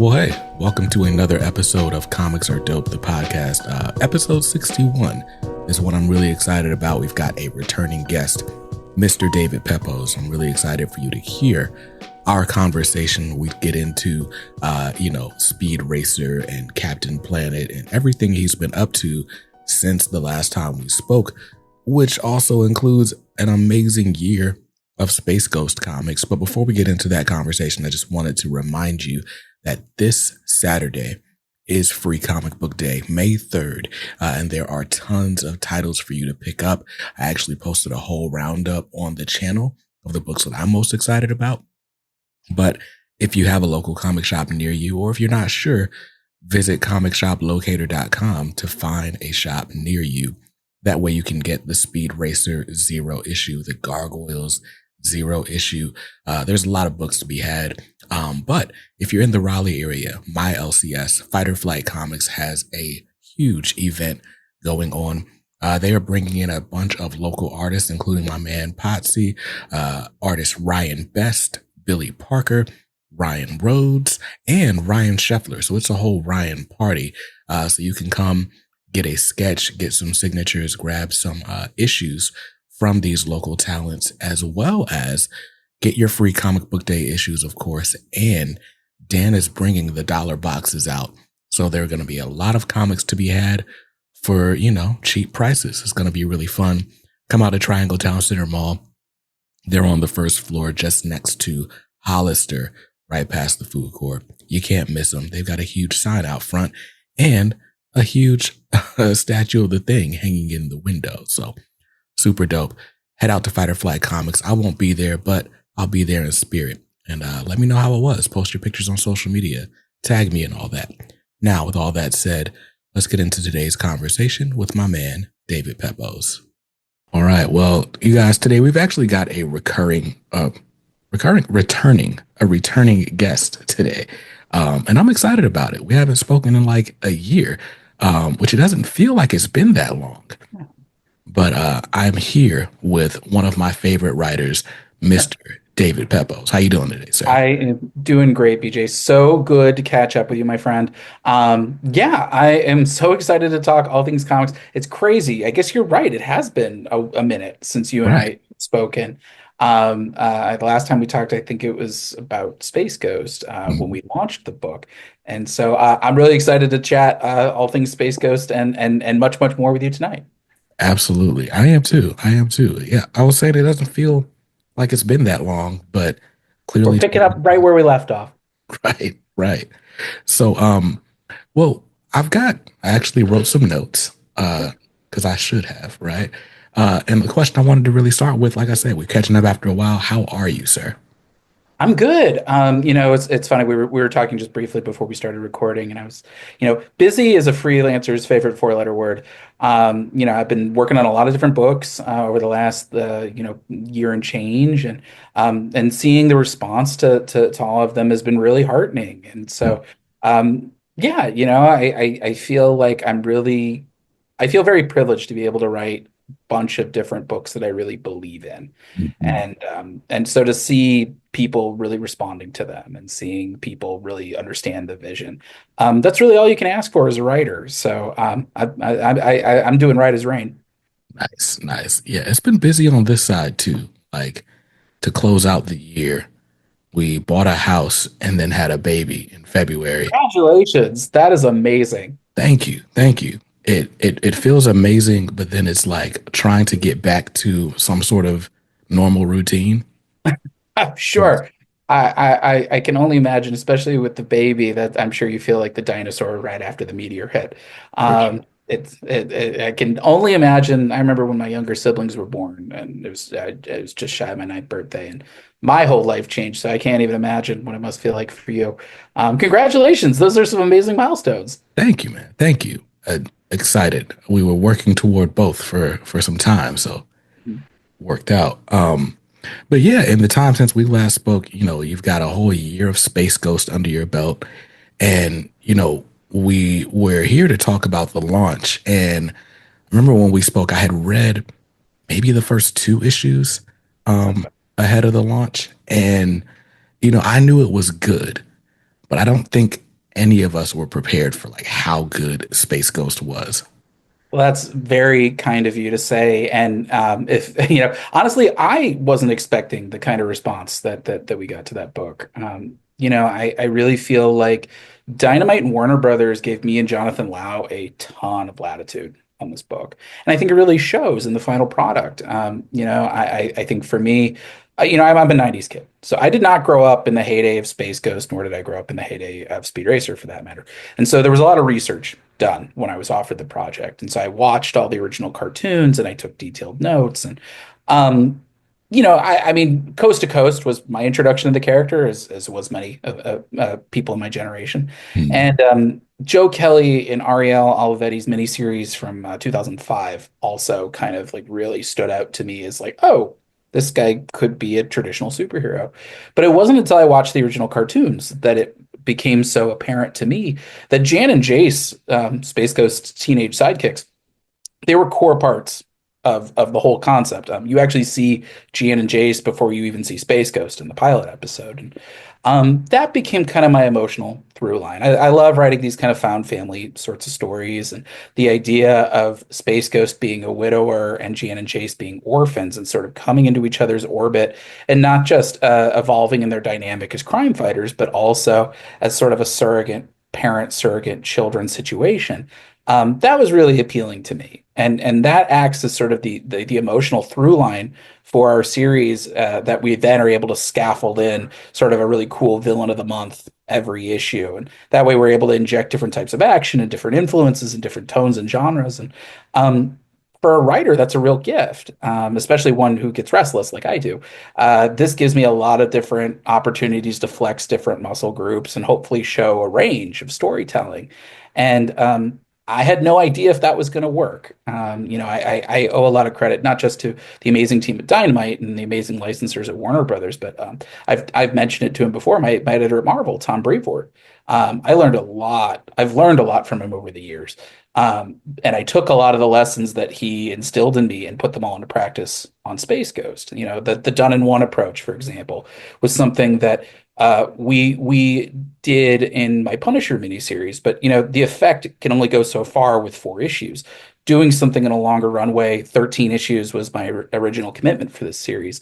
Well, hey, welcome to another episode of Comics Are Dope, the podcast. Episode 61 is what I'm really excited about. We've got a returning guest, Mr. David Pepose. I'm really excited for you to hear our conversation. We get into, Speed Racer and Captain Planet and everything he's been up to since the last time we spoke, which also includes an amazing year of Space Ghost comics. But before we get into that conversation, I just wanted to remind you that this Saturday is Free Comic Book Day, May 3rd, and there are tons of titles for you to pick up. I actually posted a whole roundup on the channel of the books that I'm most excited about. But if you have a local comic shop near you, or if you're not sure, visit comicshoplocator.com to find a shop near you. That way you can get the Speed Racer Zero issue, the Gargoyles Zero issue. There's a lot of books to be had. But if you're in the Raleigh area, my LCS, Fight or Flight Comics, has a huge event going on. They are bringing in a bunch of local artists, including my man Potsy, artist Ryan Best, Billy Parker, Ryan Rhodes, and Ryan Scheffler. So it's a whole Ryan party. So you can come get a sketch, get some signatures, grab some issues from these local talents, as well as get your free comic book day issues, of course. And Dan is bringing the dollar boxes out. So there are going to be a lot of comics to be had for, cheap prices. It's going to be really fun. Come out to Triangle Town Center Mall. They're on the first floor, just next to Hollister, right past the food court. You can't miss them. They've got a huge sign out front and a huge statue of the Thing hanging in the window. So super dope. Head out to Fight or Flight Comics. I won't be there, but I'll be there in spirit. And let me know how it was. Post your pictures on social media. Tag me and all that. Now, with all that said, let's get into today's conversation with my man, David Pepose. All right. Well, you guys, today we've actually got a returning guest today. And I'm excited about it. We haven't spoken in like a year, which it doesn't feel like it's been that long. But I'm here with one of my favorite writers, Mr. David Pepose. How you doing today, sir? I am doing great, BJ. So good to catch up with you, my friend. I am so excited to talk all things comics. It's crazy. I guess you're right. It has been a minute since you and I spoken. The last time we talked, I think it was about Space Ghost when we launched the book. And so I'm really excited to chat all things Space Ghost and much, much more with you tonight. Absolutely. I am too. Yeah, I will say that it doesn't feel like it's been that long, but clearly we're picking up right where we left off. Right. So, I actually wrote some notes, because I should have, right? And the question I wanted to really start with, like I said, we're catching up after a while. How are you, sir? I'm good. It's funny. We were talking just briefly before we started recording, and I was, busy is a freelancer's favorite four-letter word. I've been working on a lot of different books over the last, year and change, and seeing the response to all of them has been really heartening. And so, I feel like I feel very privileged to be able to write a bunch of different books that I really believe in, and so to see people really responding to them and seeing people really understand the vision, that's really all you can ask for as a writer. So I'm doing right as rain. Nice. Yeah, it's been busy on this side too. Like, to close out the year, we bought a house and then had a baby in February. Congratulations. That is amazing. Thank you. It feels amazing, but then it's like trying to get back to some sort of normal routine. Sure. I can only imagine, especially with the baby, that I'm sure you feel like the dinosaur right after the meteor hit. I can only imagine. I remember when my younger siblings were born, and it was just shy of my 9th birthday, and my whole life changed. So I can't even imagine what it must feel like for you. Congratulations. Those are some amazing milestones. Thank you, man. Thank you. Excited. We were working toward both for some time, so worked out. But yeah, in the time since we last spoke, you've got a whole year of Space Ghost under your belt. And, we were here to talk about the launch. And I remember when we spoke, I had read maybe the first 2 issues ahead of the launch. And, I knew it was good, but I don't think any of us were prepared for like how good Space Ghost was. Well, that's very kind of you to say. And if honestly, I wasn't expecting the kind of response that we got to that book. I really feel like Dynamite and Warner Brothers gave me and Jonathan Lau a ton of latitude on this book, and I think it really shows in the final product. I think for me, I'm a '90s kid, so I did not grow up in the heyday of Space Ghost, nor did I grow up in the heyday of Speed Racer, for that matter. And so there was a lot of research done when I was offered the project. And so I watched all the original cartoons and I took detailed notes. And, um, I mean, Coast to Coast was my introduction to the character, as was many people in my generation. Hmm. And Joe Kelly and Ariel Olivetti's miniseries from 2005 also kind of like really stood out to me as like, oh, this guy could be a traditional superhero. But it wasn't until I watched the original cartoons that it became so apparent to me that Jan and Jace, Space Ghost's teenage sidekicks, they were core parts of the whole concept. You actually see Jan and Jace before you even see Space Ghost in the pilot episode. And that became kind of my emotional through line. I love writing these kind of found family sorts of stories, and the idea of Space Ghost being a widower and Jan and Jace being orphans and sort of coming into each other's orbit and not just evolving in their dynamic as crime fighters, but also as sort of a surrogate parent, surrogate children situation. That was really appealing to me, and that acts as sort of the emotional through line for our series that we then are able to scaffold in sort of a really cool villain of the month every issue, and that way we're able to inject different types of action and different influences and different tones and genres, and for a writer, that's a real gift, especially one who gets restless like I do. This gives me a lot of different opportunities to flex different muscle groups and hopefully show a range of storytelling. And I had no idea if that was going to work. I owe a lot of credit not just to the amazing team at Dynamite and the amazing licensors at Warner Brothers, but I've mentioned it to him before. My editor at Marvel, Tom Brevoort. I learned a lot. I've learned a lot from him over the years. And I took a lot of the lessons that he instilled in me and put them all into practice on Space Ghost. The done in one approach, for example, was something that we did in my Punisher miniseries, but the effect can only go so far with 4 issues. Doing something in a longer runway, 13 issues was my original commitment for this series.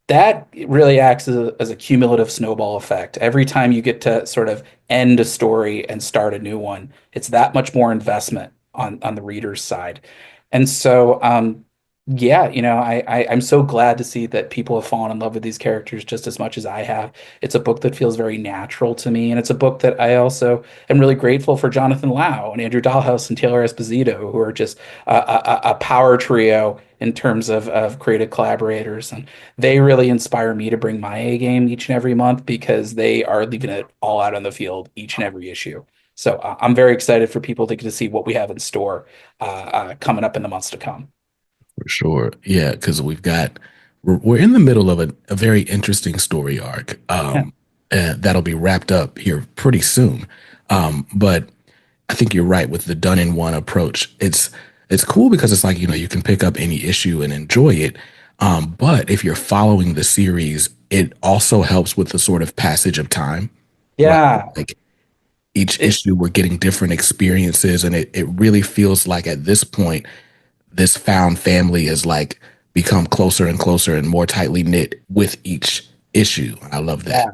That really acts as a cumulative snowball effect. Every time you get to sort of end a story and start a new one, it's that much more investment on the reader's side. And so, yeah, I'm so glad to see that people have fallen in love with these characters just as much as I have. It's a book that feels very natural to me, and it's a book that I also am really grateful for Jonathan Lau and Andrew Dahlhaus and Taylor Esposito, who are just a power trio in terms of creative collaborators. And they really inspire me to bring my A game each and every month because they are leaving it all out on the field each and every issue. So I'm very excited for people to get to see what we have in store coming up in the months to come. For sure. Yeah, because we're in the middle of a very interesting story arc Yeah. that'll be wrapped up here pretty soon. But I think you're right with the done in one approach. It's cool because it's like, you can pick up any issue and enjoy it. But if you're following the series, it also helps with the sort of passage of time, right? Yeah. Like each It, issue, we're getting different experiences, and it really feels like at this point, this found family has like become closer and closer and more tightly knit with each issue. I love that.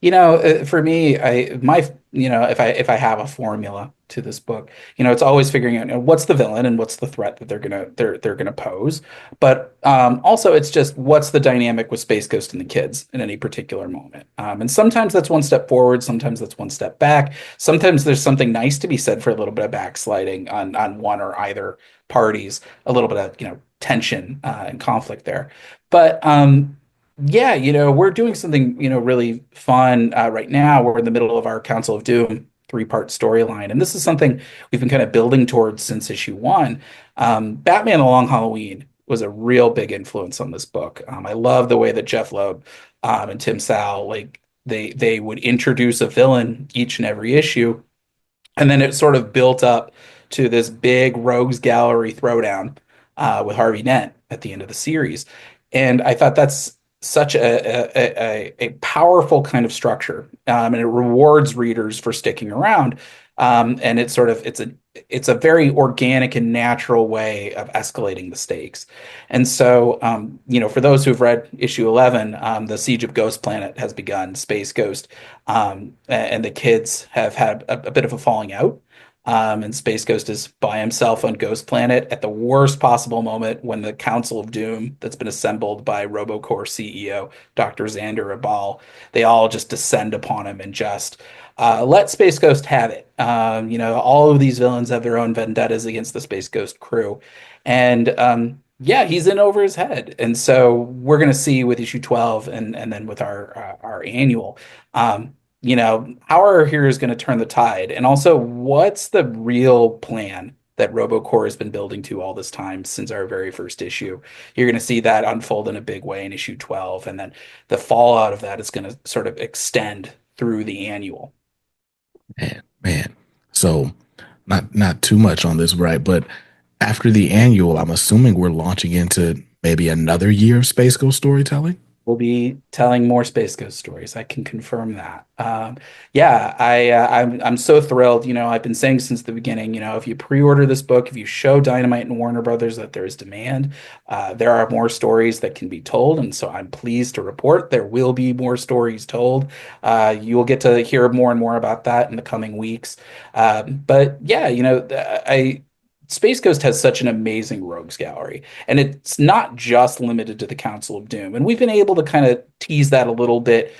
yeah. For me, if I have a formula to this book, it's always figuring out, what's the villain and what's the threat that they're gonna pose. But also, it's just what's the dynamic with Space Ghost and the kids in any particular moment. And sometimes that's one step forward, sometimes that's one step back. Sometimes there's something nice to be said for a little bit of backsliding on one or either parties, a little bit of tension and conflict there. But yeah, we're doing something, really fun right now. We're in the middle of our Council of Doom 3-part storyline, and this is something we've been kind of building towards since issue 1. Batman: The Long Halloween was a real big influence on this book. I love the way that Jeff Loeb and Tim Sal like they would introduce a villain each and every issue, and then it sort of built up to this big rogues gallery throwdown with Harvey Dent at the end of the series. And I thought that's such a powerful kind of structure, and it rewards readers for sticking around. And it's a very organic and natural way of escalating the stakes. And so, for those who've read issue 11, the siege of Ghost Planet has begun. Space Ghost, and the kids have had a bit of a falling out. And Space Ghost is by himself on Ghost Planet at the worst possible moment when the Council of Doom that's been assembled by RoboCore CEO Dr. Xander Abal, they all just descend upon him and just let Space Ghost have it. All of these villains have their own vendettas against the Space Ghost crew. And yeah, he's in over his head. And so we're going to see with issue 12 and then with our annual. How are our heroes going to turn the tide? And also, what's the real plan that RoboCore has been building to all this time since our very first issue? You're going to see that unfold in a big way in issue 12, and then the fallout of that is going to sort of extend through the annual. Man. So not too much on this, right? But after the annual, I'm assuming we're launching into maybe another year of Space Ghost storytelling. We'll be telling more Space Ghost stories. I can confirm that. Yeah, I'm so thrilled. I've been saying since the beginning. If you pre-order this book, if you show Dynamite and Warner Brothers that there is demand, there are more stories that can be told, and so I'm pleased to report there will be more stories told. You will get to hear more and more about that in the coming weeks. But yeah, I. Space Ghost has such an amazing rogues gallery, and it's not just limited to the Council of Doom. And we've been able to kind of tease that a little bit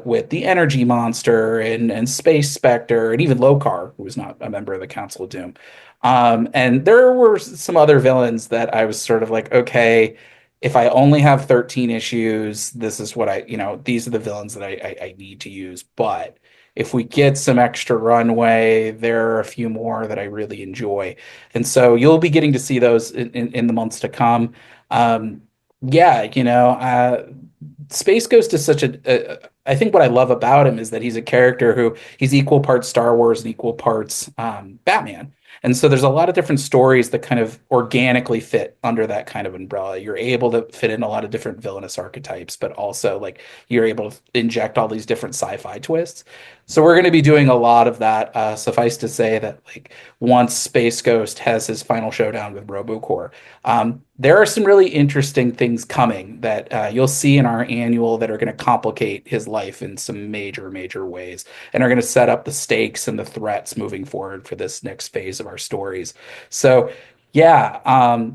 with the Energy Monster and Space Spectre, and even Lokar, who was not a member of the Council of Doom. And there were some other villains that I was sort of like, okay, if I only have 13 issues, this is what these are the villains that I need to use. But if we get some extra runway, there are a few more that I really enjoy. And so you'll be getting to see those in the months to come. Yeah, Space Ghost is I think what I love about him is that he's a character who he's equal parts Star Wars and equal parts Batman. And so there's a lot of different stories that kind of organically fit under that kind of umbrella. You're able to fit in a lot of different villainous archetypes, but also like you're able to inject all these different sci-fi twists. So we're going to be doing a lot of that. Suffice to say that like once Space Ghost has his final showdown with RoboCore, there are some really interesting things coming that you'll see in our annual that are going to complicate his life in some major, major ways and are going to set up the stakes and the threats moving forward for this next phase of our stories. So, yeah,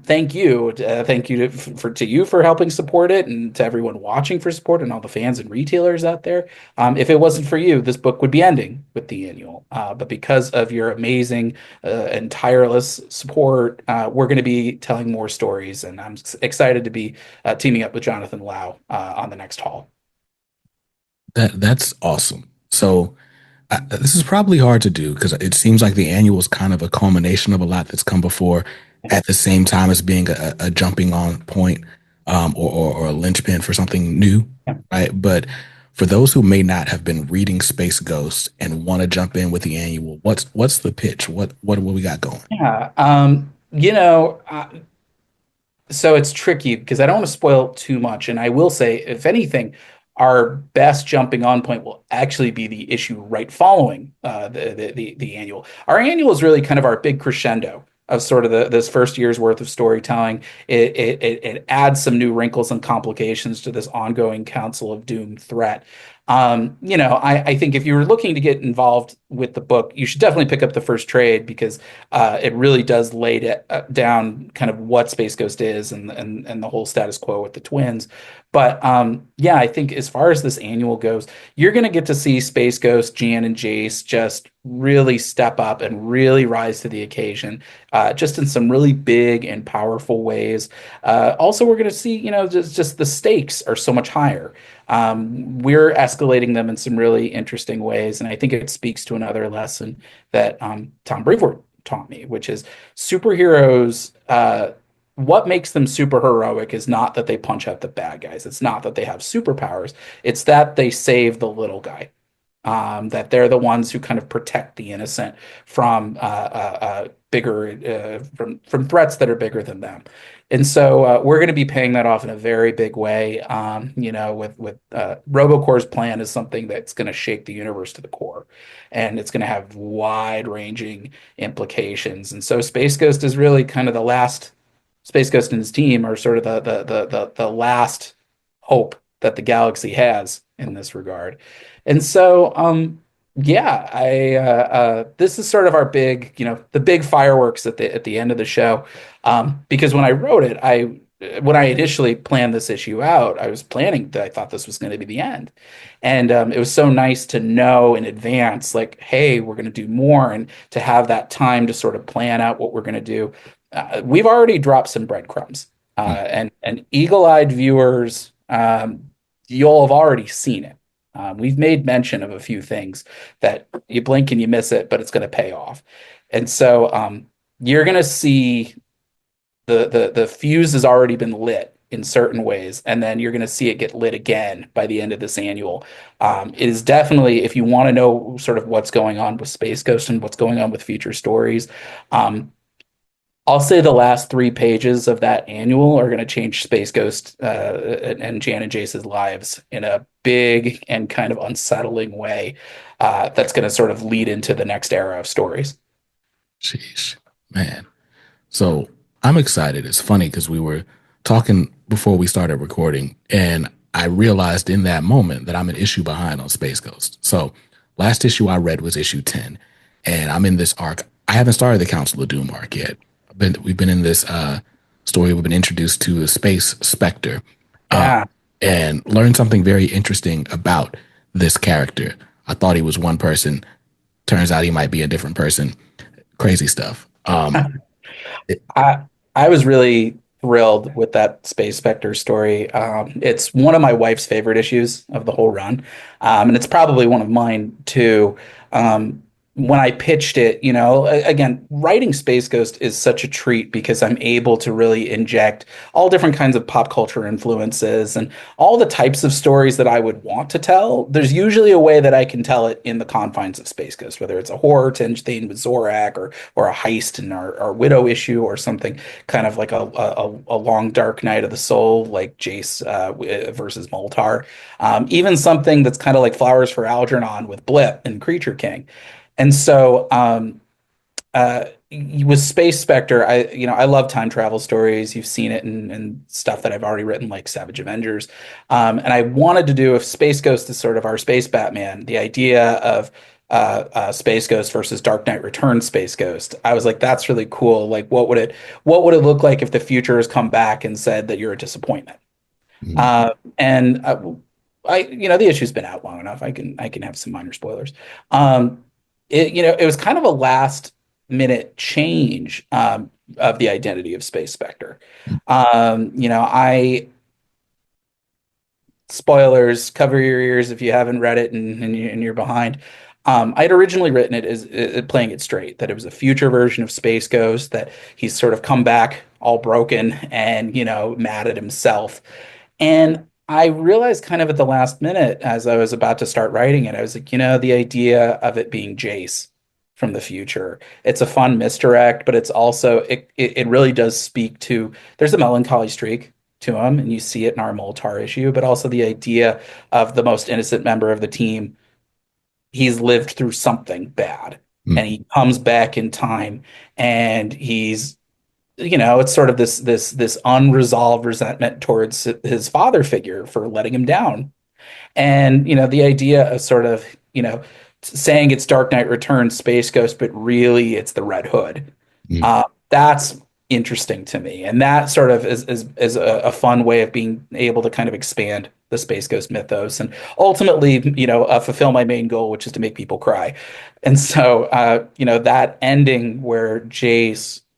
thank you. Thank you to you for helping support it and to everyone watching for support and all the fans and retailers out there. If it wasn't for you, this book would be ending with the annual. But because of your amazing and tireless support, we're going to be telling more stories. And I'm excited to be teaming up with Jonathan Lau on the next haul. That's awesome. So this is probably hard to do because it seems like the annual is kind of a culmination of a lot that's come before, at the same time as being a jumping on point, or a linchpin for something new, Yeah. right? But for those who may not have been reading Space Ghost and want to jump in with the annual, what's the pitch? What we got going? Yeah. So it's tricky because I don't want to spoil too much. And I will say, if anything, our best jumping on point will actually be the issue right following the annual. Our annual is really kind of our big crescendo of sort of this first year's worth of storytelling. It adds some new wrinkles and complications to this ongoing Council of Doom threat. I think if you were looking to get involved with the book, you should definitely pick up the first trade because it really does down kind of what Space Ghost is and the whole status quo with the twins. But yeah, I think as far as this annual goes, you're going to get to see Space Ghost, Jan, and Jace just really step up and really rise to the occasion, just in some really big and powerful ways. Also, we're going to see, just the stakes are so much higher. We're escalating them in some really interesting ways. And I think it speaks to another lesson that Tom Brevoort taught me, which is superheroes. What makes them super heroic is not that they punch out the bad guys. It's not that they have superpowers. It's that they save the little guy. that they're the ones who kind of protect the innocent from bigger from threats that are bigger than them. And so we're going to be paying that off in a very big way. With Robocore's plan is something that's going to shake the universe to the core, and it's going to have wide-ranging implications. And so Space Ghost is really kind of the last. Space Ghost and his team are sort of the last hope that the galaxy has in this regard. And so, yeah, I this is sort of our big, the big fireworks at the end of the show. Because when I wrote it, when I initially planned this issue out, I was planning that I thought this was going to be the end, and it was so nice to know in advance, like, hey, we're going to do more, and to have that time to sort of plan out what we're going to do. We've already dropped some breadcrumbs, and eagle-eyed viewers, you'll have already seen it. We've made mention of a few things that you blink and you miss it, but it's going to pay off. And so you're going to see the fuse has already been lit in certain ways, and then you're going to see it get lit again by the end of this annual. It is definitely, if you want to know sort of what's going on with Space Ghost and what's going on with future stories, I'll say the last 3 pages of that annual are going to change Space Ghost and Jan and Jace's lives in a big and kind of unsettling way. That's going to sort of lead into the next era of stories. Sheesh, man. So I'm excited. It's funny because we were talking before we started recording, and I realized in that moment that I'm an issue behind on Space Ghost. So last issue I read was issue 10, and I'm in this arc. I haven't started the Council of Doom arc yet. We've been in this story. We've been introduced to a space specter, uh, Yeah. and learned something very interesting about this character. I thought he was one person. Turns out he might be a different person. Crazy stuff. It, I I was really thrilled with that Space Spectre story. It's one of my wife's favorite issues of the whole run, and it's probably one of mine too. Um, when I pitched it, again, writing Space Ghost is such a treat because I'm able to really inject all different kinds of pop culture influences and all the types of stories that I would want to tell. There's usually a way that I can tell it in the confines of Space Ghost, whether it's a horror tinge thing with Zorak or a heist in our Widow issue or something kind of like a long dark night of the soul like Jace versus Moltar. Even something that's kind of like Flowers for Algernon with Blip and Creature King. And so uh, with Space Spectre, I love time travel stories. You've seen it in stuff that I've already written, like Savage Avengers. And I wanted to do, if Space Ghost is sort of our Space Batman, the idea of Space Ghost versus Dark Knight Returns Space Ghost. I was like, that's really cool. Like, what would it look like if the future has come back and said that you're a disappointment? mm, And the issue's been out long enough. I can have some minor spoilers. Um, it was kind of a last minute change of the identity of Space Spectre. I spoilers, cover your ears if you haven't read it and you're behind. I had originally written it as playing it straight, that it was a future version of Space Ghost, that he's sort of come back all broken and, mad at himself. And I realized kind of at the last minute as I was about to start writing it, I was like, the idea of it being Jace from the future. It's a fun misdirect, but it's also it really does speak to, there's a melancholy streak to him, and you see it in our Moltar issue, but also the idea of the most innocent member of the team. He's lived through something bad and mm, he comes back in time, and it's sort of this unresolved resentment towards his father figure for letting him down. And the idea of sort of saying it's Dark Knight Returns Space Ghost, but really it's the Red Hood. mm, That's interesting to me, and that sort of is a fun way of being able to kind of expand the Space Ghost mythos and ultimately, fulfill my main goal, which is to make people cry. And so, that ending where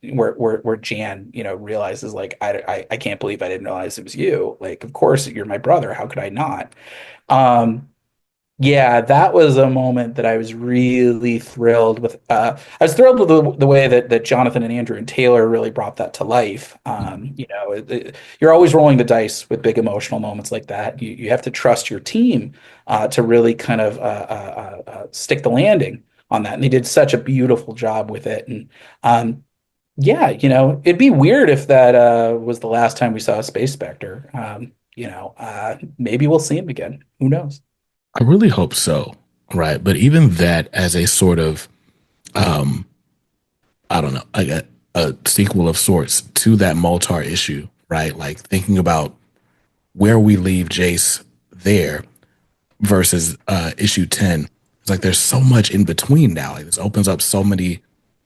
where Jan, realizes, like, I can't believe I didn't realize it was you. Like, of course you're my brother. How could I not? Um, Yeah, that was a moment that I was really thrilled with. I was thrilled with the way that Jonathan and Andrew and Taylor really brought that to life. You're always rolling the dice with big emotional moments like that. You have to trust your team to really kind of stick the landing on that. And they did such a beautiful job with it. And yeah, it'd be weird if that was the last time we saw a Space Spectre. Maybe we'll see him again. Who knows? I really hope so, right? But even that as a sort of, um, I don't know, like a sequel of sorts to that Moltar issue, right? Like thinking about where we leave Jace there versus issue 10. It's like there's so much in between now. Like this opens up so many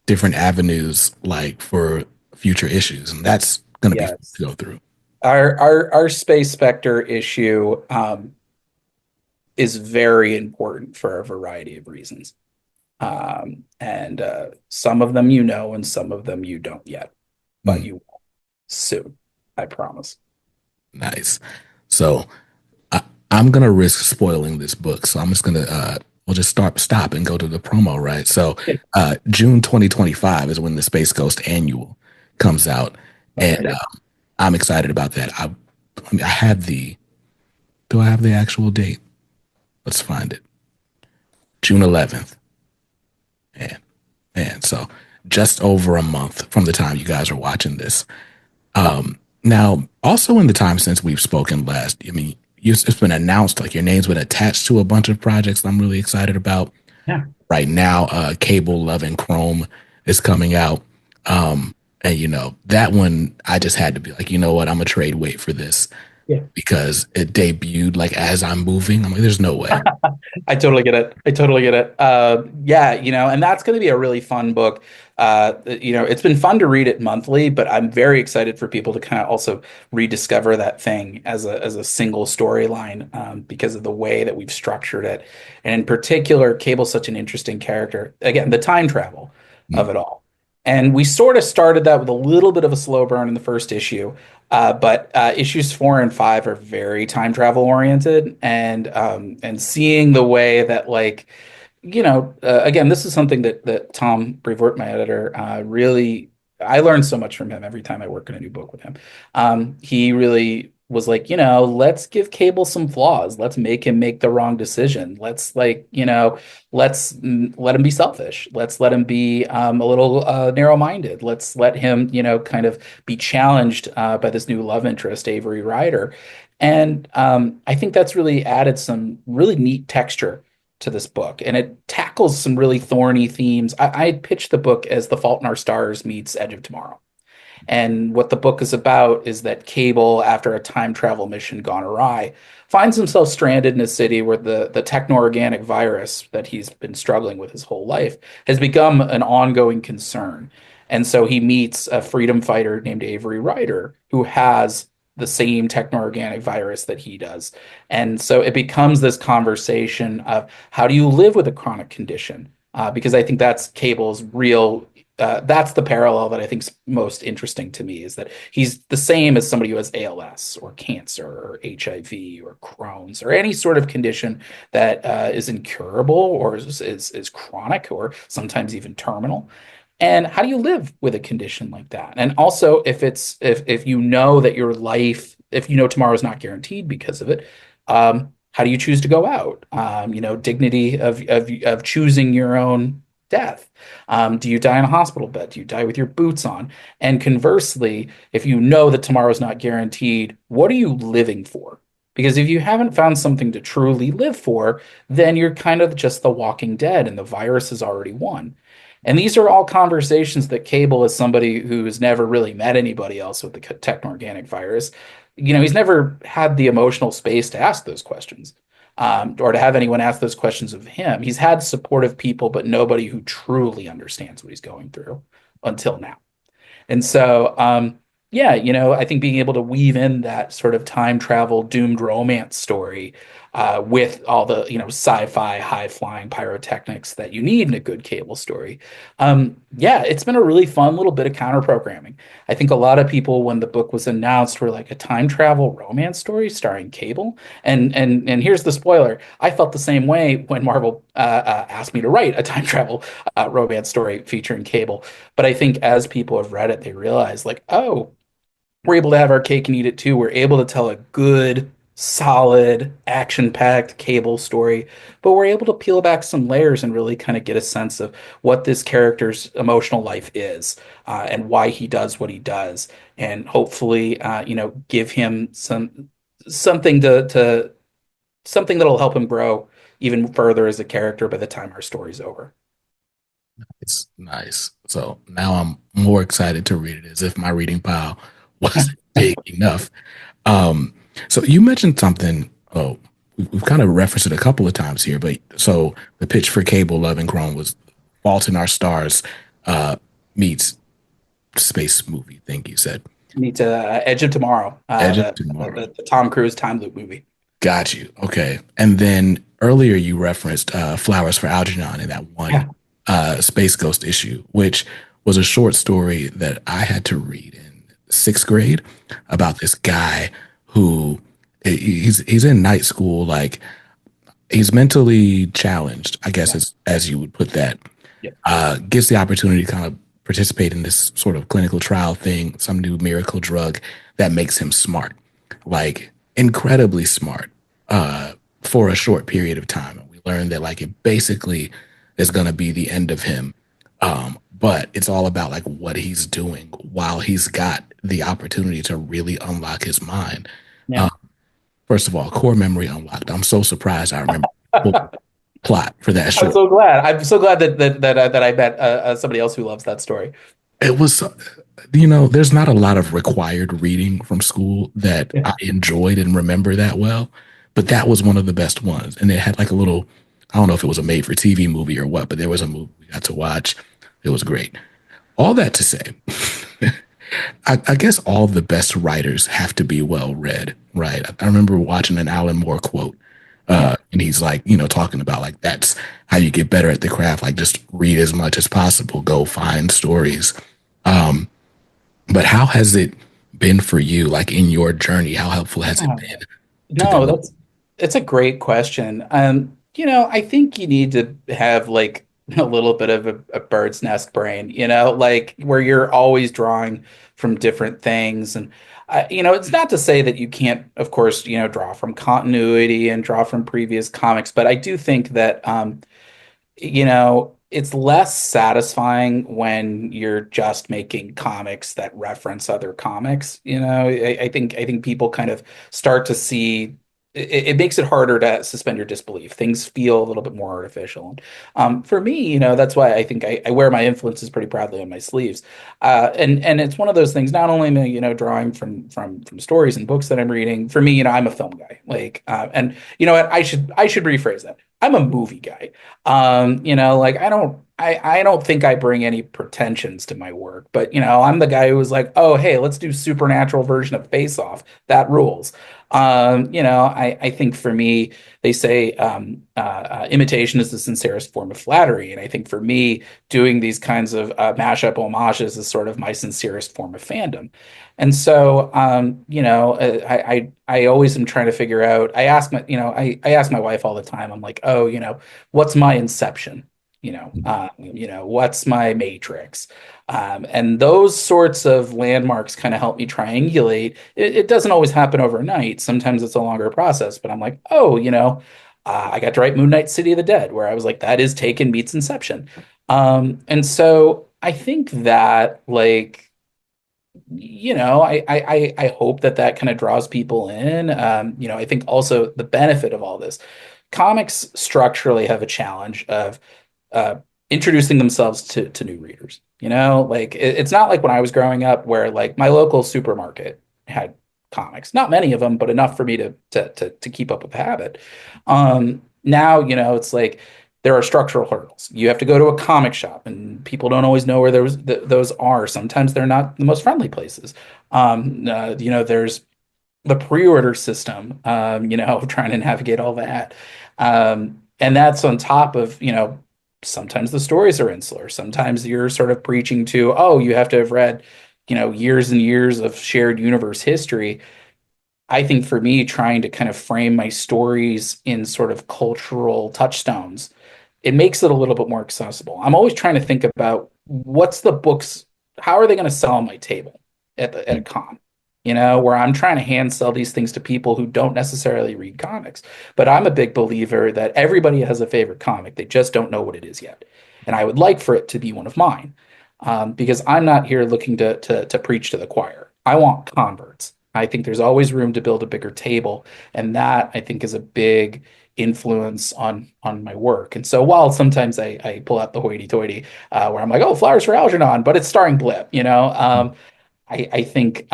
different avenues like for future issues. And that's gonna be fun Yes. to go through. Our Space Spectre issue is very important for a variety of reasons. And some of them and some of them you don't yet, but Mm, you will soon, I promise. nice. So I, I'm gonna risk spoiling this book. So I'm just gonna we'll just stop and go to the promo, right? So Yeah. June 2025 is when the Space Ghost Annual comes out. And Okay. I'm excited about that. I mean, I have the do I have the actual date? Let's find it. June 11th. Man, man. So just over a month from the time you guys are watching this. Now, also in the time since we've spoken last, I mean, it's been announced, like your name's been attached to a bunch of projects that I'm really excited about. Yeah. Right now, Cable Love and Chrome is coming out. And that one I just had to be like, you know what, I'm gonna trade wait for this Yeah. because it debuted like as I'm moving. I'm like, there's no way. I totally get it. I totally get it. Yeah, and that's going to be a really fun book. It's been fun to read it monthly, but I'm very excited for people to kind of also rediscover that thing as a single storyline because of the way that we've structured it. And in particular, Cable's such an interesting character. Again, the time travel of Mm, it all. And we sort of started that with a little bit of a slow burn in the first issue. But issues 4 and 5 are very time travel oriented, and seeing the way that again, this is something that Tom Brevoort, my editor, really I learned so much from him every time I work on a new book with him. He really was like, let's give Cable some flaws. Let's make him make the wrong decision. Let's let him be selfish. Let's let him be a little narrow-minded. Let's let him, kind of be challenged by this new love interest, Avery Ryder. And I think that's really added some really neat texture to this book, and it tackles some really thorny themes. I pitched the book as The Fault in Our Stars meets Edge of Tomorrow. And what the book is about is that Cable, after a time travel mission gone awry, finds himself stranded in a city where the techno-organic virus that he's been struggling with his whole life has become an ongoing concern. And so he meets a freedom fighter named Avery Ryder, who has the same techno-organic virus that he does. And so it becomes this conversation of how do you live with a chronic condition? Because I think that's Cable's real that's the parallel that I think is most interesting to me is that he's the same as somebody who has ALS or cancer or HIV or Crohn's or any sort of condition that is incurable or is chronic or sometimes even terminal. And how do you live with a condition like that? And also, if you know that your life, if you know tomorrow is not guaranteed because of it, how do you choose to go out? Dignity of choosing your own death. Do you die in a hospital bed? Do you die with your boots on? And conversely, if you know that tomorrow is not guaranteed, what are you living for? Because if you haven't found something to truly live for, then you're kind of just the walking dead and the virus has already won. And these are all conversations that Cable, as somebody who's never really met anybody else with the techno-organic virus, he's never had the emotional space to ask those questions, or to have anyone ask those questions of him. He's had supportive people, but nobody who truly understands what he's going through until now. And so, yeah, I think being able to weave in that sort of time travel doomed romance story with all the sci-fi high flying pyrotechnics that you need in a good cable story. Yeah, it's been a really fun little bit of counter programming. I think a lot of people, when the book was announced, were like a time travel romance story starring Cable. And here's the spoiler: I felt the same way when Marvel asked me to write a time travel romance story featuring Cable. But I think as people have read it, they realize like, oh, we're able to have our cake and eat it too. We're able to tell a good, solid, action-packed Cable story, but we're able to peel back some layers and really kind of get a sense of what this character's emotional life is, and why he does what he does, and hopefully, give him something to something that'll help him grow even further as a character by the time our story's over. It's nice. So now I'm more excited to read it as if my reading pile wasn't big enough. Um, so you mentioned something. Oh, we've kind of referenced it a couple of times here, but so the pitch for Cable Love and Chrome was Fault in Our Stars uh, meets space movie. I think you said Need to Edge of Tomorrow, Edge of Tomorrow. the Tom Cruise time loop movie. Got you. Okay. And then earlier you referenced Flowers for Algernon in that one Yeah, Space Ghost issue, which was a short story that I had to read in sixth grade about this guy who he's in night school, like he's mentally challenged, I guess yeah, as you would put that. yeah, Gets the opportunity to kind of participate in this sort of clinical trial thing, some new miracle drug that makes him smart, like incredibly smart, for a short period of time. And we learned that like it basically is going to be the end of him. But it's all about like what he's doing while he's got the opportunity to really unlock his mind. yeah. Um, First of all, core memory unlocked. I'm so surprised I remember the full plot for that I'm short. so glad. I'm so glad that I met somebody else who loves that story. It was, there's not a lot of required reading from school that Yeah. I enjoyed and remember that well, but that was one of the best ones. And it had like a little, I don't know if it was a made for TV movie or what, but there was a movie we got to watch. It was great. All that to say, I guess all the best writers have to be well read, right? I remember watching an Alan Moore quote, Yeah. and he's like, talking about like that's how you get better at the craft. Like just read as much as possible, go find stories. Um, but how has it been for you, like in your journey? How helpful has it Yeah. been to No, go? it's a great question. I think you need to have like a little bit of a bird's nest brain, like where you're always drawing from different things. And it's not to say that you can't, of course, draw from continuity and draw from previous comics, but I do think that it's less satisfying when you're just making comics that reference other comics. I think people kind of start to see it makes it harder to suspend your disbelief. Things feel a little bit more artificial. And for me, that's why I think I wear my influences pretty proudly on my sleeves. And it's one of those things. Not only am I, drawing from stories and books that I'm reading. For me, I'm a film guy. Like, and you know what? I should rephrase that. I'm a movie guy. Like I don't think I bring any pretensions to my work, but I'm the guy who was like, oh, hey, let's do supernatural version of Face Off. That rules. I think for me, they say imitation is the sincerest form of flattery, and I think for me, doing these kinds of mashup homages is sort of my sincerest form of fandom. And so, I always am trying to figure out. I ask my wife all the time. I'm like, oh, what's my Inception? What's my Matrix? And those sorts of landmarks kind of help me triangulate. It doesn't always happen overnight. Sometimes it's a longer process, but I'm like, oh, I got to write Moon Knight City of the Dead, where I was like, that is Taken meets Inception. And so I think that like, I hope that kind of draws people in. I think also the benefit of all this, comics structurally have a challenge of uh, introducing themselves to new readers. Like it's not like when I was growing up where like my local supermarket had comics, not many of them, but enough for me to keep up with the habit. Now, it's like there are structural hurdles. You have to go to a comic shop, and people don't always know where those are. Sometimes they're not the most friendly places. There's the pre-order system, trying to navigate all that. And that's on top of, sometimes the stories are insular. Sometimes you're sort of preaching to, oh, you have to have read, years and years of shared universe history. I think for me, trying to kind of frame my stories in sort of cultural touchstones, it makes it a little bit more accessible. I'm always trying to think about what's the books, how are they going to sell on my table at a con? Where I'm trying to hand sell these things to people who don't necessarily read comics. But I'm a big believer that everybody has a favorite comic. They just don't know what it is yet. And I would like for it to be one of mine, because I'm not here looking to preach to the choir. I want converts. I think there's always room to build a bigger table. And that I think is a big influence on my work. And so while sometimes I pull out the hoity-toity, where I'm like, oh, Flowers for Algernon, but it's starring Blip, I think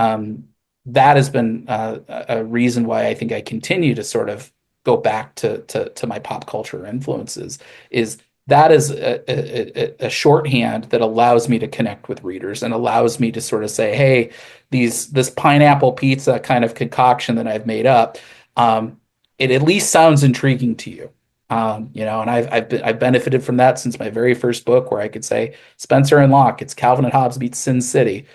that has been a reason why I think I continue to sort of go back to my pop culture influences. Is that is a shorthand that allows me to connect with readers and allows me to sort of say, hey, this pineapple pizza kind of concoction that I've made up, it at least sounds intriguing to you. And I've benefited from that since my very first book, where I could say Spencer and Locke, it's Calvin and Hobbes meets Sin City.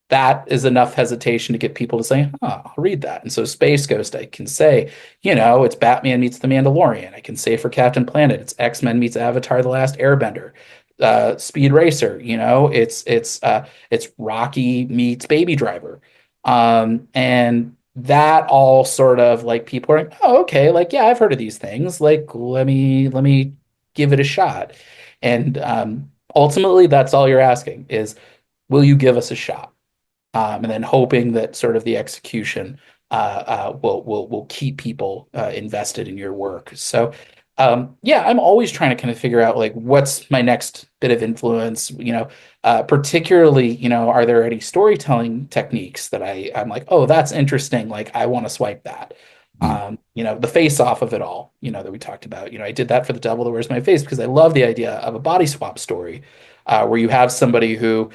That is enough hesitation to get people to say, oh, I'll read that. And so Space Ghost, I can say, it's Batman meets The Mandalorian. I can say for Captain Planet, it's X-Men meets Avatar: The Last Airbender. Speed Racer, it's Rocky meets Baby Driver. And that all sort of like people are like, oh, okay, like, yeah, I've heard of these things. Like, let me give it a shot. And ultimately, that's all you're asking is, will you give us a shot? And then hoping that sort of the execution will keep people invested in your work. So yeah, I'm always trying to kind of figure out like what's my next bit of influence. Particularly, are there any storytelling techniques that I'm like, oh, that's interesting. Like I want to swipe that. Mm. The face off of it all, that we talked about. I did that for The Devil That Wears My Face because I love the idea of a body swap story, where you have somebody who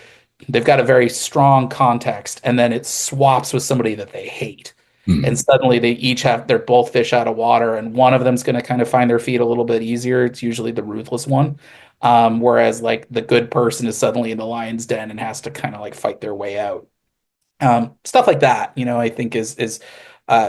they've got a very strong context and then it swaps with somebody that they hate. Mm. And suddenly they're both fish out of water, and one of them's going to kind of find their feet a little bit easier. It's usually the ruthless one. Whereas like the good person is suddenly in the lion's den and has to kind of like fight their way out. Stuff like that, I think is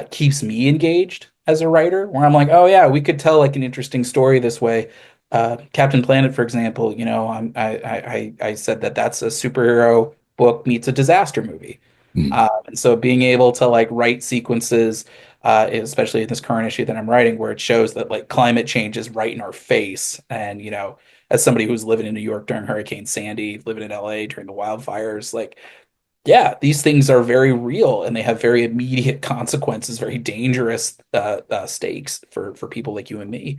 keeps me engaged as a writer, where I'm like, oh yeah, we could tell like an interesting story this way. Captain Planet, for example, I said that that's a superhero book meets a disaster movie. Mm. And so being able to like write sequences, especially in this current issue that I'm writing, where it shows that like climate change is right in our face. And, as somebody who's living in New York during Hurricane Sandy, living in LA during the wildfires, like, yeah, these things are very real and they have very immediate consequences, very dangerous stakes for people like you and me.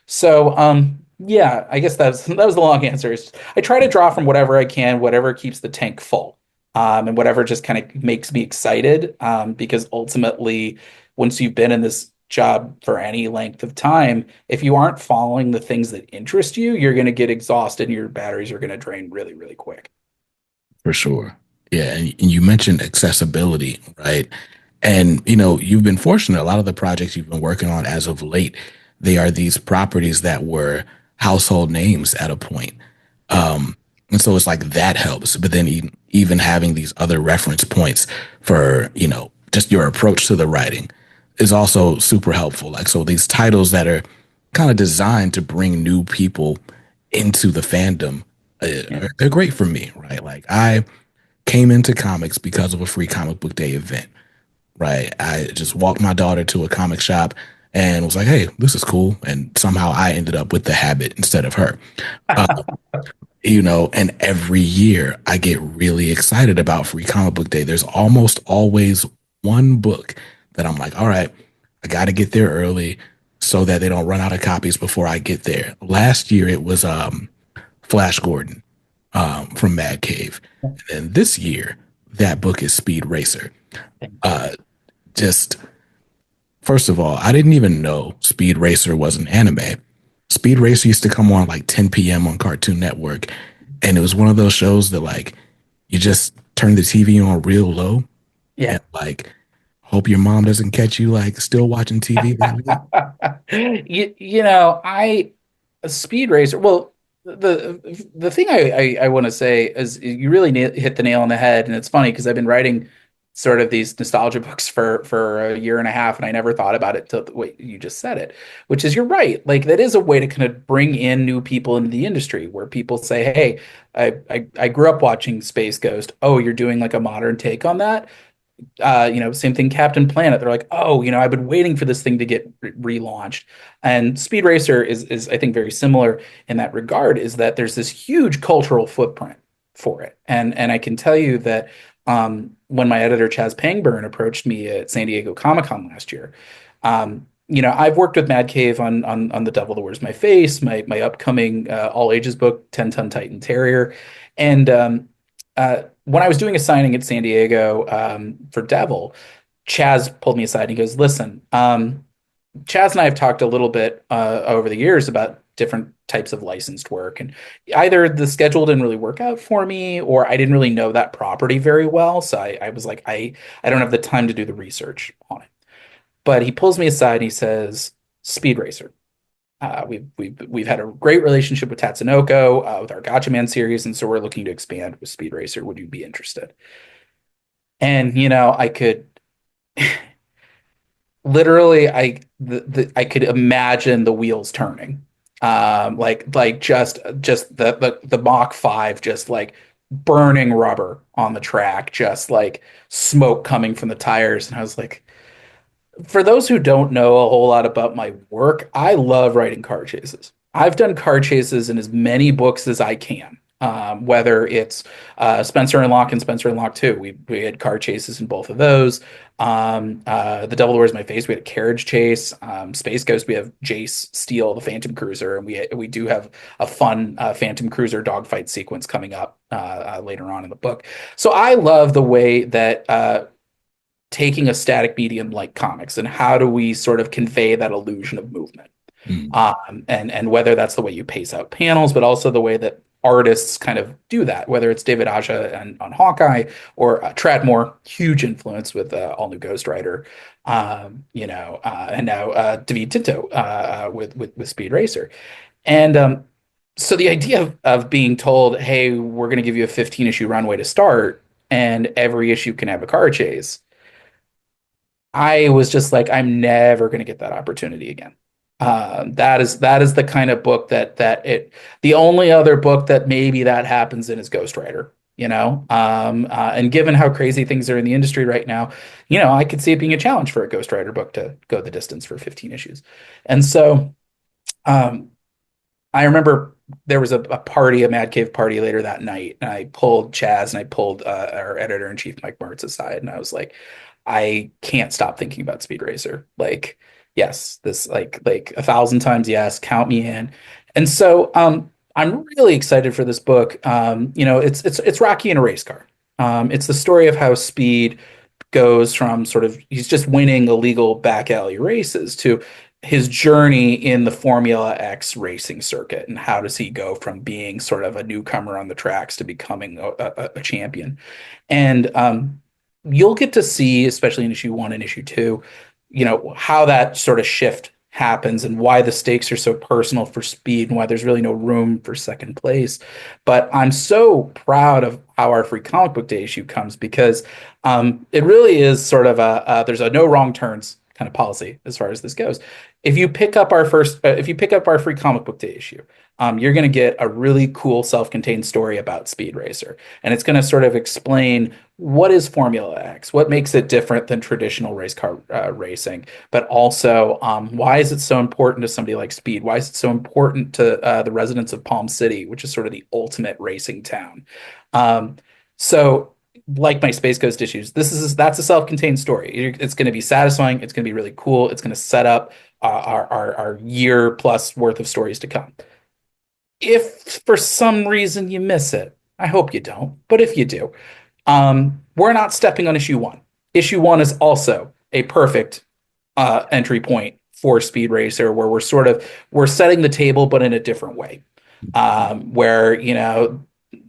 So, yeah, I guess that was the long answer. I try to draw from whatever I can, whatever keeps the tank full, and whatever just kind of makes me excited. Because ultimately, once you've been in this job for any length of time, if you aren't following the things that interest you, you're going to get exhausted and your batteries are going to drain really, really quick. For sure. Yeah. And you mentioned accessibility, right? And, you've been fortunate. A lot of the projects you've been working on as of late, they are these properties that were household names at a point. And so it's like that helps. But then even having these other reference points for, just your approach to the writing is also super helpful. Like, so these titles that are kind of designed to bring new people into the fandom, Yeah. they're great for me, right? Like, I came into comics because of a free comic book day event, right? I just walked my daughter to a comic shop and was like, hey, this is cool. And somehow I ended up with the habit instead of her. Uh, and every year I get really excited about Free Comic Book Day. There's almost always one book that I'm like, all right, I got to get there early so that they don't run out of copies before I get there. Last year it was Flash Gordon from Mad Cave. And then this year, that book is Speed Racer. Uh, just First of all, I didn't even know Speed Racer was an anime. Speed Racer used to come on like 10 p.m. on Cartoon Network, and it was one of those shows that like you just turn the TV on real low and Yeah. like hope your mom doesn't catch you like still watching TV that late. I a speed racer. Well, the thing I want to say is you really hit the nail on the head, and it's funny because I've been writing sort of these nostalgia books for a year and a half, and I never thought about it till the way you just said it, which is you're right. Like that is a way to kind of bring in new people into the industry where people say, "Hey, I grew up watching Space Ghost. Oh, you're doing like a modern take on that." Same thing, Captain Planet. They're like, oh, I've been waiting for this thing to get relaunched. And Speed Racer is I think very similar in that regard, is that there's this huge cultural footprint for it. And I can tell you that when my editor Chaz Pangburn approached me at San Diego Comic-Con last year, I've worked with Mad Cave on The Devil That Wears My Face, my upcoming all ages book, 10-Ton Titan Terrier. And when I was doing a signing at San Diego for Devil, Chaz pulled me aside and he goes, "Listen, Chaz and I have talked a little bit over the years about different types of licensed work, and either the schedule didn't really work out for me, or I didn't really know that property very well. So I was like, I don't have the time to do the research on it." But he pulls me aside and he says, "Speed Racer. We've had a great relationship with Tatsunoko with our Gotcha Man series, and so we're looking to expand with Speed Racer. Would you be interested?" And I could literally, I could imagine the wheels turning, like just the Mach 5 just like burning rubber on the track, just like smoke coming from the tires, and I was like, for those who don't know a whole lot about my work, I love writing car chases. I've done car chases in as many books as I can. Whether it's Spencer and Locke and Spencer and Locke 2, we had car chases in both of those. The Devil Wears My Face, we had a carriage chase. Space Ghost, we have Jace steal the Phantom Cruiser, and we do have a fun Phantom Cruiser dogfight sequence coming up later on in the book. So I love the way that taking a static medium like comics and how do we sort of convey that illusion of movement, Mm. and whether that's the way you pace out panels, but also the way that artists kind of do that, whether it's David Aja and on Hawkeye, or Tradmore, huge influence with All New Ghost Rider, and now David Tinto with Speed Racer. And so the idea of being told, hey, we're going to give you a 15 issue runway to start, and every issue can have a car chase, I was just like, I'm never going to get that opportunity again. That is the kind of book the only other book that maybe that happens in is Ghost Rider, and given how crazy things are in the industry right now, I could see it being a challenge for a Ghost Rider book to go the distance for 15 issues. And so, um, I remember there was a party, a Mad Cave party later that night, and I pulled Chaz and I pulled our editor in chief, Mike Martz, aside, and I was like, I can't stop thinking about Speed Racer. Like, yes, this like a thousand times yes, count me in. And so I'm really excited for this book. It's Rocky in a race car. It's the story of how Speed goes from sort of he's just winning illegal back alley races to his journey in the Formula X racing circuit, and how does he go from being sort of a newcomer on the tracks to becoming a champion. And you'll get to see, especially in issue 1 and issue 2, how that sort of shift happens and why the stakes are so personal for Speed and why there's really no room for second place. But I'm so proud of how our free comic book day issue comes, because it really is sort of there's a no wrong turns kind of policy as far as this goes. If you pick up our free comic book day issue, you're going to get a really cool self-contained story about Speed Racer, and it's going to sort of explain what is Formula X, what makes it different than traditional race car racing, but also why is it so important to somebody like Speed? Why is it so important to the residents of Palm City, which is sort of the ultimate racing town? So, like my Space Ghost issues, that's a self-contained story. It's going to be satisfying. It's going to be really cool. It's going to set up our year plus worth of stories to come. If for some reason you miss it, I hope you don't, but if you do, we're not stepping on issue 1. Issue 1 is also a perfect entry point for Speed Racer, where we're setting the table, but in a different way. Where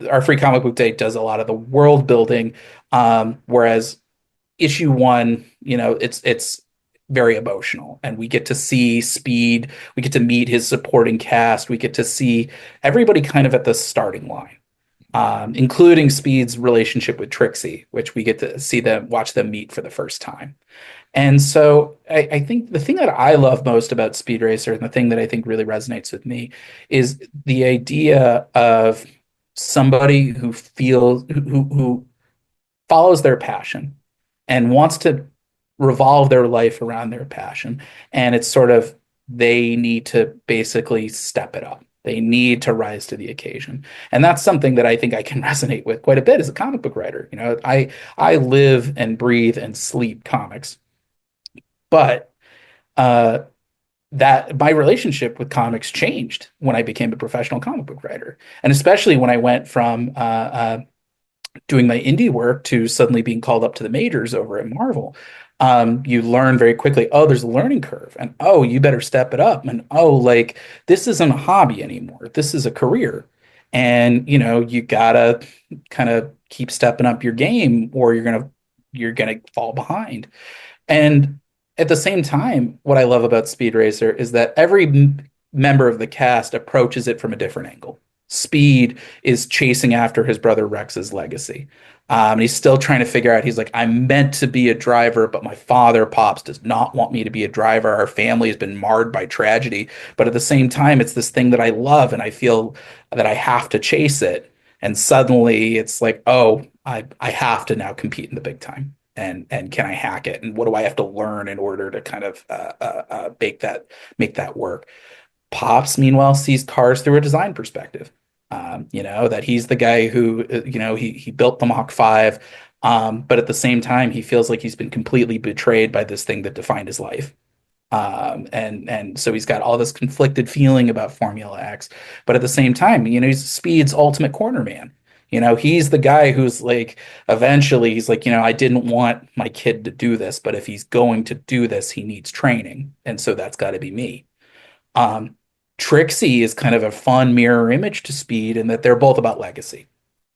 our free comic book day does a lot of the world building, whereas issue one, it's very emotional, and we get to see Speed, we get to meet his supporting cast, we get to see everybody kind of at the starting line, including Speed's relationship with Trixie, which we get to see them watch them meet for the first time. And so I think the thing that I love most about Speed Racer, and the thing that I think really resonates with me, is the idea of somebody who feels who follows their passion and wants to revolve their life around their passion. And it's sort of they need to basically step it up. They need to rise to the occasion. And that's something that I think I can resonate with quite a bit as a comic book writer. I live and breathe and sleep comics, but uh, that my relationship with comics changed when I became a professional comic book writer, and especially when I went from doing my indie work to suddenly being called up to the majors over at Marvel. You learn very quickly, oh, there's a learning curve, and oh, you better step it up, and oh, like this isn't a hobby anymore. This is a career. And you gotta kind of keep stepping up your game, or you're gonna fall behind. And at the same time, what I love about Speed Racer is that every member of the cast approaches it from a different angle. Speed is chasing after his brother Rex's legacy. And he's still trying to figure out, he's like, I'm meant to be a driver, but my father, Pops, does not want me to be a driver. Our family has been marred by tragedy. But at the same time, it's this thing that I love, and I feel that I have to chase it. And suddenly it's like, oh, I have to now compete in the big time. And can I hack it? And what do I have to learn in order to kind of make that work? Pops, meanwhile, sees cars through a design perspective. That he's the guy who, he built the Mach 5, but at the same time, he feels like he's been completely betrayed by this thing that defined his life. And so he's got all this conflicted feeling about Formula X, but at the same time, he's Speed's ultimate corner man. He's the guy who's like, eventually, he's like, I didn't want my kid to do this, but if he's going to do this, he needs training, and so that's got to be me. Um, Trixie is kind of a fun mirror image to Speed in that they're both about legacy.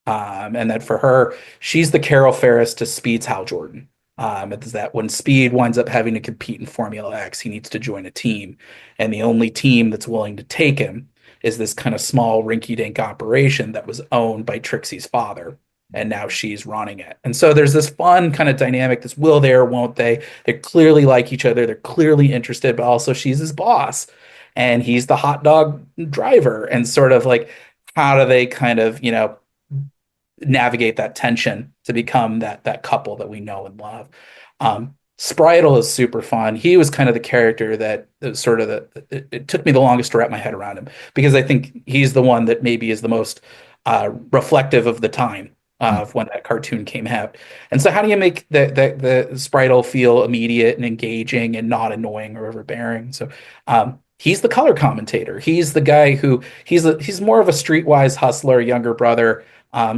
And that for her, she's the Carol Ferris to Speed's Hal Jordan. It's that when Speed winds up having to compete in Formula X, he needs to join a team. And the only team that's willing to take him is this kind of small rinky-dink operation that was owned by Trixie's father. And now she's running it. And so there's this fun kind of dynamic, this will they or won't they? They clearly like each other. They're clearly interested, but also she's his boss and he's the hot dog driver. And sort of like, how do they kind of, navigate that tension to become that couple that we know and love? Spritel is super fun. He was kind of the character that sort of it took me the longest to wrap my head around him, because I think he's the one that maybe is the most reflective of the time of when that cartoon came out. And so how do you make the Spritel feel immediate and engaging and not annoying or overbearing? So he's the color commentator. He's the guy who he's more of a streetwise hustler, younger brother.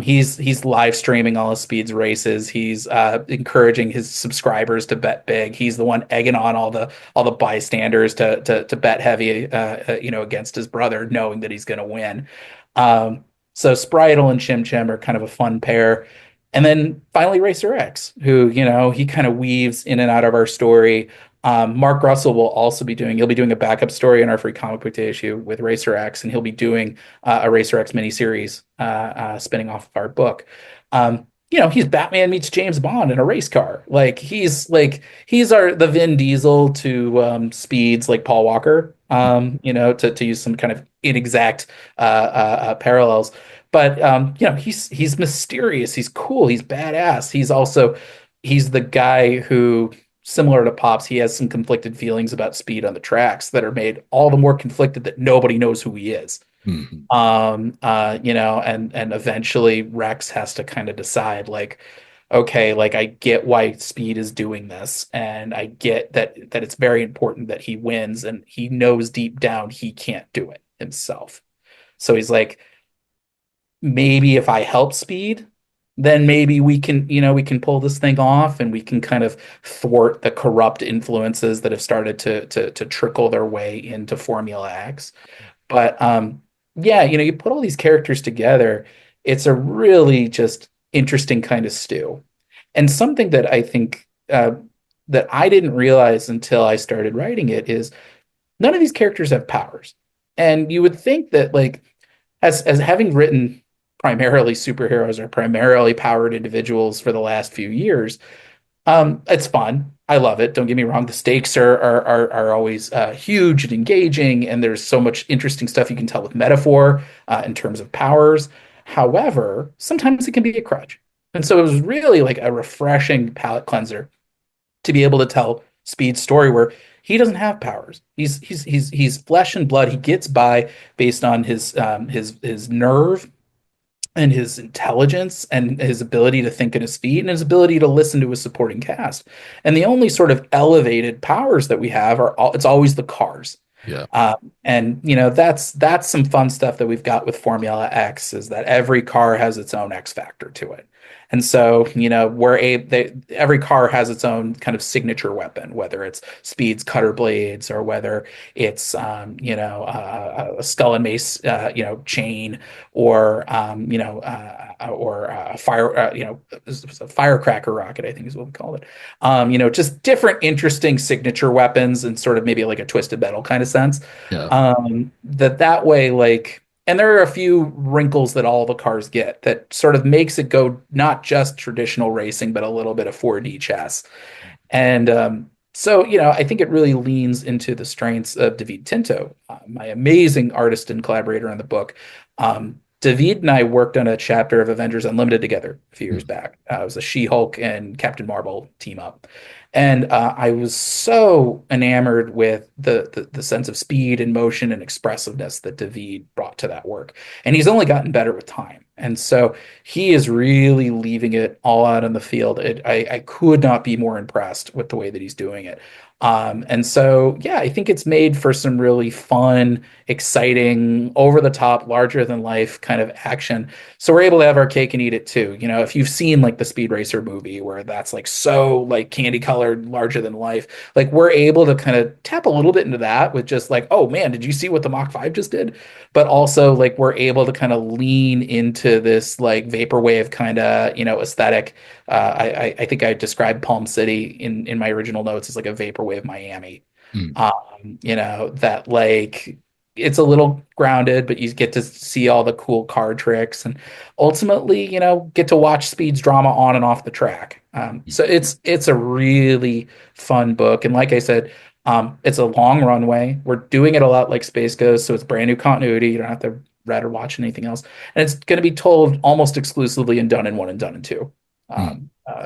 He's live streaming all of Speed's races. He's encouraging his subscribers to bet big. He's the one egging on all the bystanders to bet heavy, against his brother, knowing that he's going to win. So Spritel and Chim Chim are kind of a fun pair. And then finally Racer X, who, he kind of weaves in and out of our story. Mark Russell will also he'll be doing a backup story in our free comic book day issue with Racer X, and he'll be doing a Racer X miniseries spinning off of our book. He's Batman meets James Bond in a race car. He's the Vin Diesel to Speed's like Paul Walker, to use some kind of inexact parallels. But he's mysterious, he's cool, he's badass. He's the guy who, similar to Pops, he has some conflicted feelings about Speed on the tracks that are made all the more conflicted that nobody knows who he is. Mm-hmm. And eventually Rex has to kind of decide, like, okay, like I get why Speed is doing this, and I get that it's very important that he wins, and he knows deep down he can't do it himself. So he's like, maybe if I help Speed, then maybe we can pull this thing off, and we can kind of thwart the corrupt influences that have started to trickle their way into Formula X. But yeah, you put all these characters together, it's a really just interesting kind of stew. And something that I think uh, that I didn't realize until I started writing it is none of these characters have powers. And you would think that like as having written primarily superheroes or primarily powered individuals for the last few years, it's fun. I love it. Don't get me wrong. The stakes are always huge and engaging, and there's so much interesting stuff you can tell with metaphor in terms of powers. However, sometimes it can be a crutch, and so it was really like a refreshing palate cleanser to be able to tell Speed's story where he doesn't have powers. He's flesh and blood. He gets by based on his nerve and his intelligence and his ability to think on his feet and his ability to listen to his supporting cast. And the only sort of elevated powers that we have it's always the cars. Yeah. And that's some fun stuff that we've got with Formula X is that every car has its own X factor to it. And so, every car has its own kind of signature weapon, whether it's Speed's cutter blades or whether it's, a skull and mace, chain or a fire, a firecracker rocket, I think is what we call it. Just different interesting signature weapons and sort of maybe like a twisted metal kind of sense. Yeah. That way, like, and there are a few wrinkles that all the cars get that sort of makes it go not just traditional racing, but a little bit of 4D chess. And I think it really leans into the strengths of David Tinto, my amazing artist and collaborator on the book. David and I worked on a chapter of Avengers Unlimited together a few years back. It was a She-Hulk and Captain Marvel team up. And I was so enamored with the sense of speed and motion and expressiveness that David brought to that work. And he's only gotten better with time. And so he is really leaving it all out in the field. I could not be more impressed with the way that he's doing it. And so, yeah, I think it's made for some really fun, exciting, over the top, larger than life kind of action. So we're able to have our cake and eat it too. If you've seen like the Speed Racer movie where that's like so like candy colored, larger than life, like we're able to kind of tap a little bit into that with just like, oh man, did you see what the Mach 5 just did? But also like we're able to kind of lean into this like vaporwave kind of, aesthetic. I think I described Palm City in my original notes as like a vaporwave Miami. Mm. That like it's a little grounded, but you get to see all the cool card tricks and ultimately, get to watch Speed's drama on and off the track. So it's a really fun book. And like I said, it's a long runway. We're doing it a lot like Space Ghost, so it's brand new continuity. You don't have to read or watch anything else. And it's going to be told almost exclusively in Done in One and Done in Two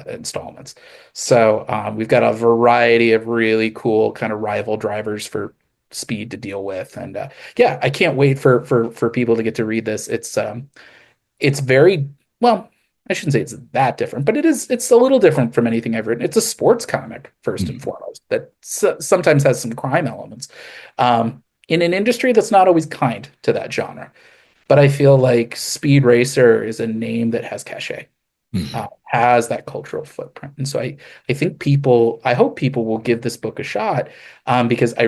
installments. So we've got a variety of really cool kind of rival drivers for Speed to deal with. And I can't wait for people to get to read this. It's very, well, I shouldn't say it's that different, but it's a little different from anything I've written. It's a sports comic first and foremost that sometimes has some crime elements in an industry that's not always kind to that genre. But I feel like Speed Racer is a name that has cachet, has that cultural footprint. And so I hope people will give this book a shot because I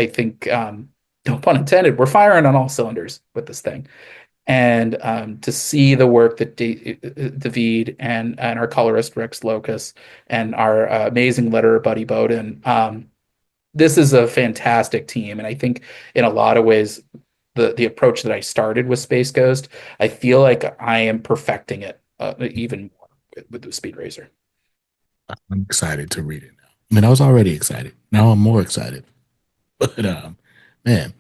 think, no pun intended, we're firing on all cylinders with this thing. And to see the work that David and our colorist Rex Locus and our amazing letterer Buddy Bowden, this is a fantastic team. And I think in a lot of ways, the approach that I started with Space Ghost, I feel like I am perfecting it even more with the Speed Racer. I'm excited to read it now. I mean, I was already excited. Now I'm more excited. But man,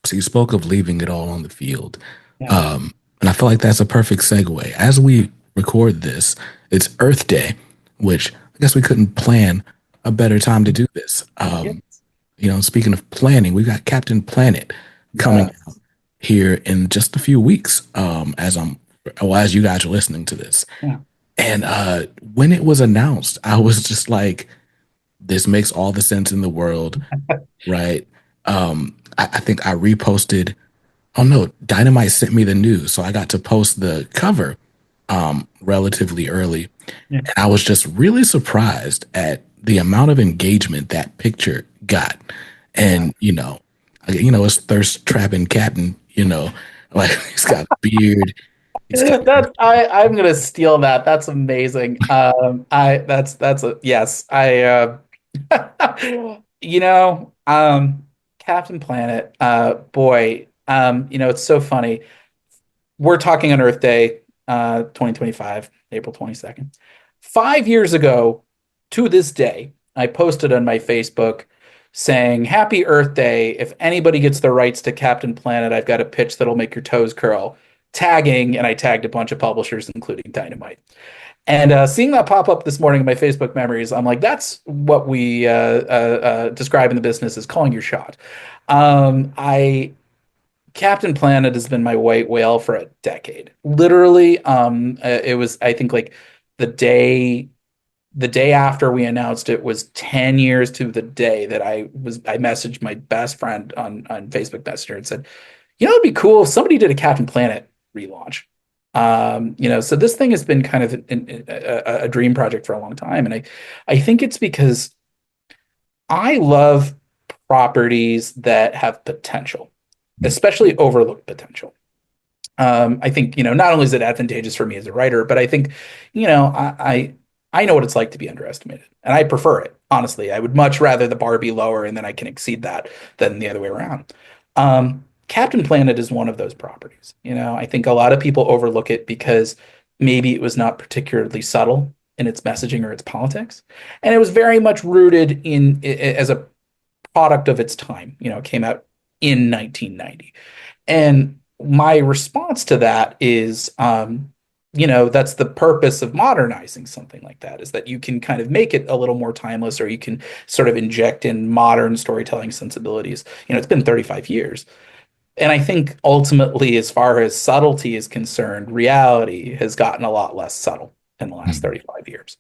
so you spoke of leaving it all on the field. Yeah. And I feel like that's a perfect segue. As we record this, it's Earth Day, which I guess we couldn't plan a better time to do this. Speaking of planning, we've got Captain Planet coming out here in just a few weeks. As you guys are listening to this. Yeah. And when it was announced, I was just like, this makes all the sense in the world, right? I think I reposted. Oh no, Dynamite sent me the news, so I got to post the cover relatively early. Yeah. And I was just really surprised at the amount of engagement that picture got. And it's thirst trapping captain, like he's got a beard, I'm gonna steal that. That's amazing. I that's a yes. You know, Captain Planet, boy, it's so funny. We're talking on Earth Day, 2025, April 22nd. 5 years ago, to this day, I posted on my Facebook saying, Happy Earth Day. If anybody gets the rights to Captain Planet, I've got a pitch that'll make your toes curl. Tagging, and I tagged a bunch of publishers, including Dynamite. And seeing that pop up this morning in my Facebook memories, I'm like, that's what we describe in the business as calling your shot. I Captain Planet has been my white whale for a decade. Literally, it was, I think, like the day the day after we announced it was 10 years to the day that I messaged my best friend on Facebook Messenger and said, it'd be cool if somebody did a Captain Planet relaunch. So this thing has been kind of a dream project for a long time, and I think it's because I love properties that have potential, especially overlooked potential. I think, not only is it advantageous for me as a writer, but I think, I know what it's like to be underestimated, and I prefer it. Honestly, I would much rather the bar be lower and then I can exceed that than the other way around. Captain Planet is one of those properties. I think a lot of people overlook it because maybe it was not particularly subtle in its messaging or its politics, and it was very much rooted in as a product of its time. It came out in 1990. And my response to that is, that's the purpose of modernizing something like that, is that you can kind of make it a little more timeless, or you can sort of inject in modern storytelling sensibilities. It's been 35 years. And I think ultimately, as far as subtlety is concerned, reality has gotten a lot less subtle in the last 35 years.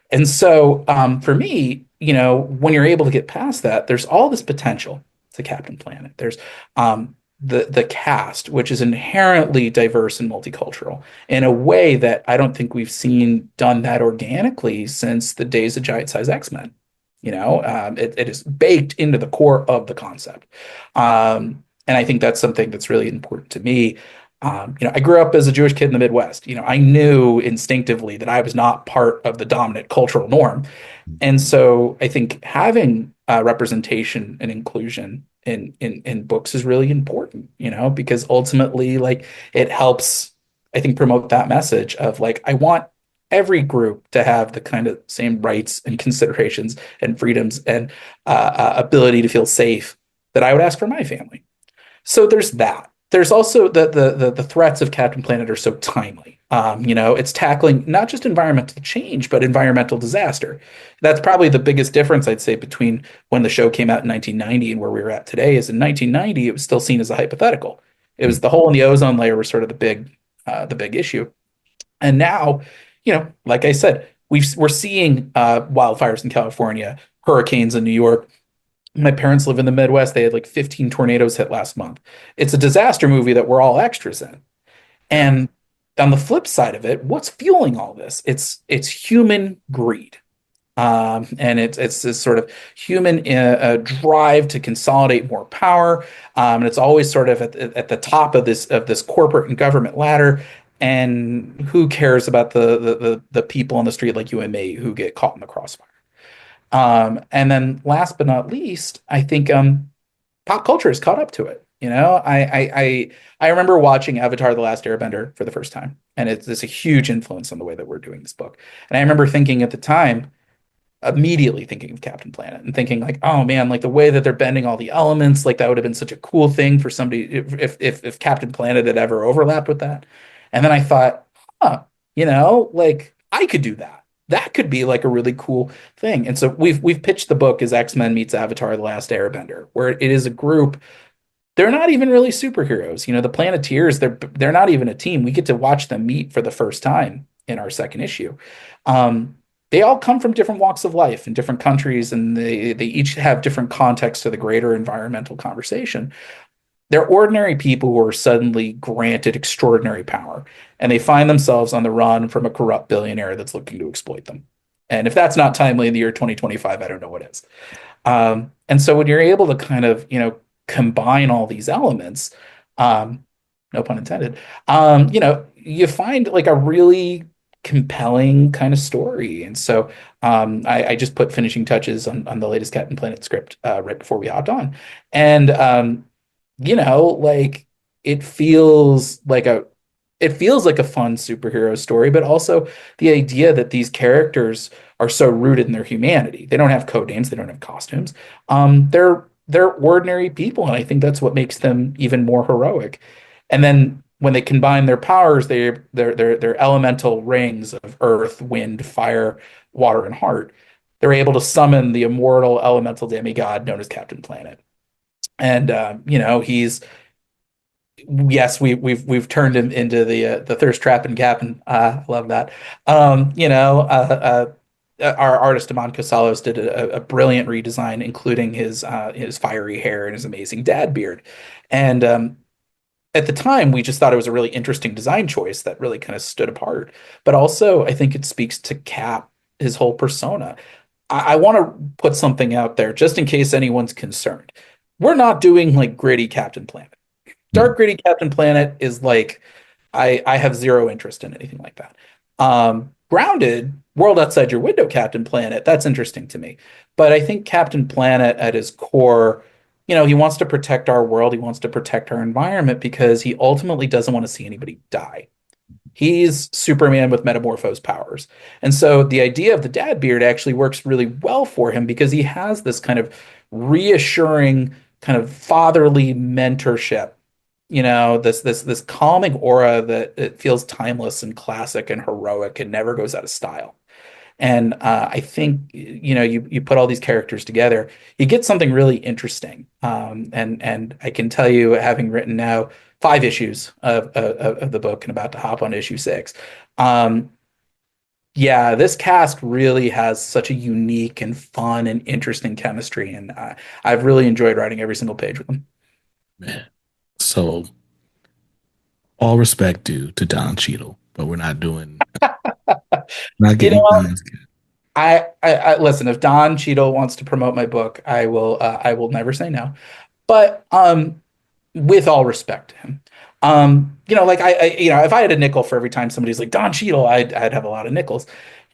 And so for me, when you're able to get past that, there's all this potential to Captain Planet. There's the cast, which is inherently diverse and multicultural in a way that I don't think we've seen done that organically since the days of Giant Size X-Men. It is baked into the core of the concept. And I think that's something that's really important to me. I grew up as a Jewish kid in the Midwest. I knew instinctively that I was not part of the dominant cultural norm. And so I think having representation and inclusion in books is really important, because ultimately, like, it helps, I think, promote that message of, like, I want every group to have the kind of same rights and considerations and freedoms and ability to feel safe that I would ask for my family. So there's that. There's also the threats of Captain Planet are so timely. It's tackling not just environmental change, but environmental disaster. That's probably the biggest difference, I'd say, between when the show came out in 1990 and where we were at today. Is in 1990, it was still seen as a hypothetical. It was the hole in the ozone layer was sort of the big issue. And now, like I said, we're seeing wildfires in California, hurricanes in New York. My parents live in the Midwest. They had like 15 tornadoes hit last month. It's a disaster movie that we're all extras in. And on the flip side of it, what's fueling all this? It's human greed. And it's this sort of human drive to consolidate more power, and it's always sort of at the top of this corporate and government ladder. And who cares about the people on the street like you and me who get caught in the crossfire? And then last but not least, I think pop culture has caught up to it. I remember watching Avatar: The Last Airbender for the first time, and it's a huge influence on the way that we're doing this book. And I remember thinking at the time, immediately thinking of Captain Planet and thinking, like, oh man, like the way that they're bending all the elements, like that would have been such a cool thing for somebody if Captain Planet had ever overlapped with that. And then I thought, like I could do that. That could be like a really cool thing. And so we've pitched the book as X-Men meets Avatar: The Last Airbender, where it is a group. They're not even really superheroes. The Planeteers, they're not even a team. We get to watch them meet for the first time in our second issue. They all come from different walks of life in different countries, and they each have different contexts to the greater environmental conversation. They're ordinary people who are suddenly granted extraordinary power, and they find themselves on the run from a corrupt billionaire that's looking to exploit them. And if that's not timely in the year 2025, I don't know what is. And so when you're able to kind of, combine all these elements, no pun intended. You find like a really compelling kind of story. And so I just put finishing touches on the latest Captain Planet script right before we hopped on. And like it feels like a it feels like a fun superhero story, but also the idea that these characters are so rooted in their humanity. They don't have code names, they don't have costumes. They're ordinary people, and I think that's what makes them even more heroic. And then when they combine their powers, they're elemental rings of earth, wind, fire, water, and heart. They're able to summon the immortal elemental demigod known as Captain Planet. And he's yes, we've turned him into the thirst trap and captain. Love that. Our artist Amon Cosalos did a brilliant redesign, including his fiery hair and his amazing dad beard. And at the time, we just thought it was a really interesting design choice that really kind of stood apart. But also, I think it speaks to Cap, his whole persona. I want to put something out there just in case anyone's concerned. We're not doing like gritty Captain Planet. Mm. Dark Gritty Captain Planet is like I have zero interest in anything like that. Grounded, World Outside Your Window Captain Planet, that's interesting to me. But I think Captain Planet at his core, he wants to protect our world, he wants to protect our environment because he ultimately doesn't want to see anybody die. He's Superman with metamorphose powers. And so the idea of the dad beard actually works really well for him because he has this kind of reassuring, kind of fatherly mentorship, this calming aura that it feels timeless and classic and heroic and never goes out of style. And I think you put all these characters together, you get something really interesting. And I can tell you, having written now 5 issues of the book and about to hop on issue 6, yeah, this cast really has such a unique and fun and interesting chemistry, and I've really enjoyed writing every single page with them. Man. So all respect due to Don Cheadle, but we're not You getting know, Don's. I listen. If Don Cheadle wants to promote my book, I will never say no. But with all respect to him, like if I had a nickel for every time somebody's like Don Cheadle, I'd have a lot of nickels.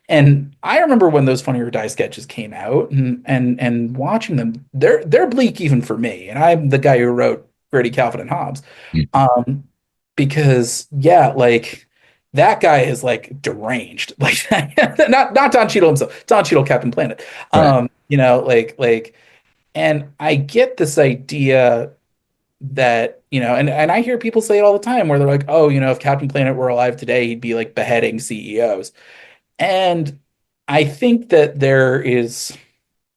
And I remember when those Funny or Die sketches came out, and watching them, they're bleak even for me. And I'm the guy who wrote Grady Calvin and Hobbes, um, because yeah, like that guy is like deranged, like not Don Cheadle himself, Don Cheadle, Captain Planet. Right. And I get this idea that and I hear people say it all the time where they're like, oh, if Captain Planet were alive today, he'd be like beheading CEOs. And I think that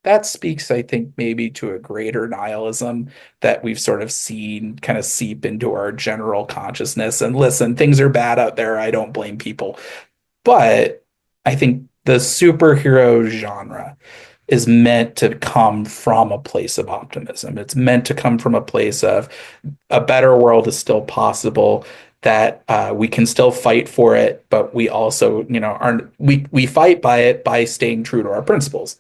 that speaks, I think, maybe to a greater nihilism that we've sort of seen kind of seep into our general consciousness. And listen, things are bad out there. I don't blame people. But I think the superhero genre is meant to come from a place of optimism. It's meant to come from a place of a better world is still possible, that we can still fight for it, but we also, aren't we fight by it by staying true to our principles,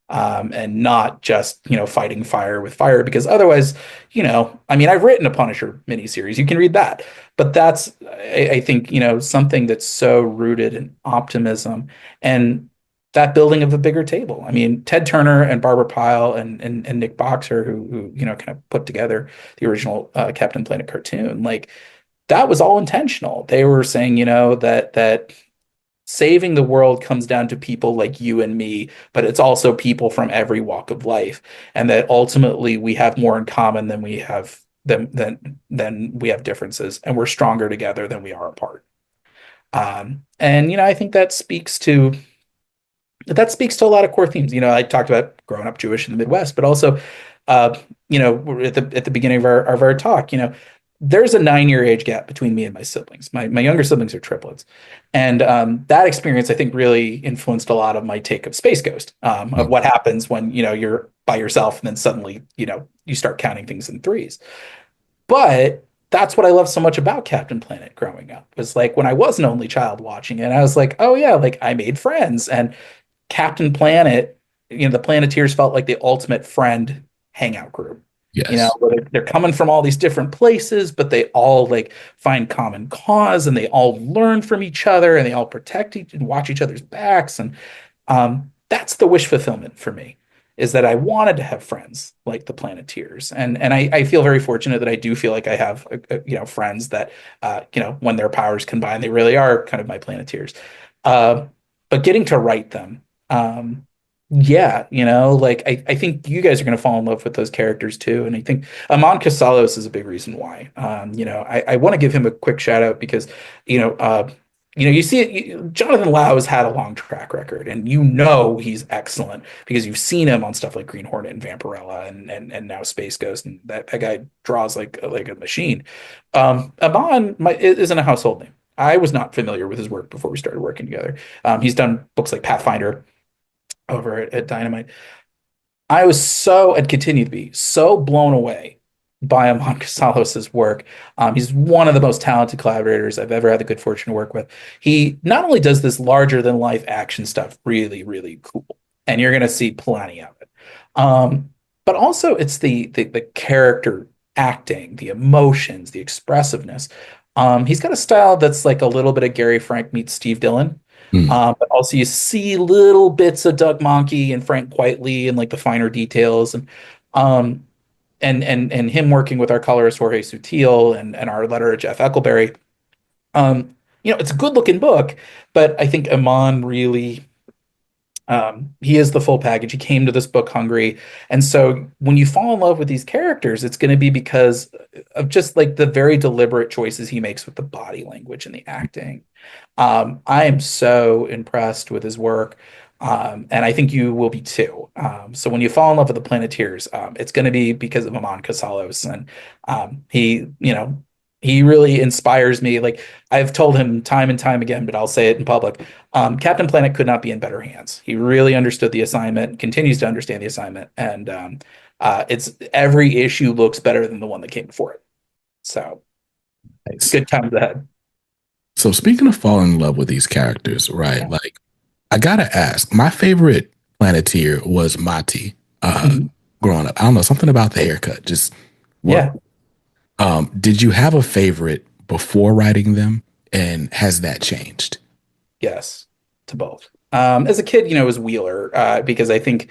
and not just fighting fire with fire, because otherwise, I mean, I've written a Punisher miniseries. You can read that, but that's I think something that's so rooted in optimism and that building of a bigger table. I mean, Ted Turner and Barbara Pyle and Nick Boxer, who kind of put together the original Captain Planet cartoon, like that was all intentional. They were saying, that saving the world comes down to people like you and me, but it's also people from every walk of life, and that ultimately we have more in common than we have than we have differences, and we're stronger together than we are apart. And I think that speaks to a lot of core themes. I talked about growing up Jewish in the Midwest, but also, at the beginning of our talk, there's a 9-year age gap between me and my siblings. My younger siblings are triplets, and that experience I think really influenced a lot of my take of Space Ghost, of what happens when you're by yourself and then suddenly you start counting things in threes. But that's what I love so much about Captain Planet growing up. Was like when I was an only child watching it, I was like, oh yeah, like I made friends, and Captain Planet, the Planeteers felt like the ultimate friend hangout group. Yes. where they're coming from all these different places, but they all like find common cause and they all learn from each other and they all protect each and watch each other's backs. And that's the wish fulfillment for me, is that I wanted to have friends like the Planeteers. And I feel very fortunate that I do feel like I have, friends that, when their powers combine, they really are kind of my Planeteers. Uh, but getting to write them, yeah, like I think you guys are going to fall in love with those characters too. And I think Amon Casalos is a big reason why. I want to give him a quick shout out because, you know, uh, you see it. Jonathan Lau has had a long track record, and he's excellent because you've seen him on stuff like Green Hornet and Vampirella, and now Space Ghost, and that guy draws like a machine. Amon isn't a household name. I was not familiar with his work before we started working together. He's done books like Pathfinder over at Dynamite. I was so, and continue to be so blown away by Amon Casalos' work. He's one of the most talented collaborators I've ever had the good fortune to work with. He not only does this larger than life action stuff really, really cool, and you're going to see plenty of it, but also it's the character acting, the emotions, the expressiveness. He's got a style that's like a little bit of Gary Frank meets Steve Dillon. Mm. But also you see little bits of Doug Mahnke and Frank Quitely and like the finer details um and him working with our colorist Jorge Sutil and our letterer Jeff Eckelberry. It's a good looking book, but I think Amon really he is the full package. He came to this book hungry. And so when you fall in love with these characters, it's going to be because of just like the very deliberate choices he makes with the body language and the acting. I am so impressed with his work. And I think you will be too. So when you fall in love with the Planeteers, it's going to be because of Amon Casalos. And he really inspires me. Like I've told him time and time again, but I'll say it in public. Captain Planet could not be in better hands. He really understood the assignment, continues to understand the assignment, and it's every issue looks better than the one that came before it. So Nice. good times ahead. So speaking of falling in love with these characters, right? Yeah. Like I gotta ask, my favorite Planeteer was Mati. Mhm. Growing up, I don't know, something about the haircut just Yeah. worked. Did you have a favorite before writing them, and has that changed? Yes, to both. As a kid, it was Wheeler, because I think,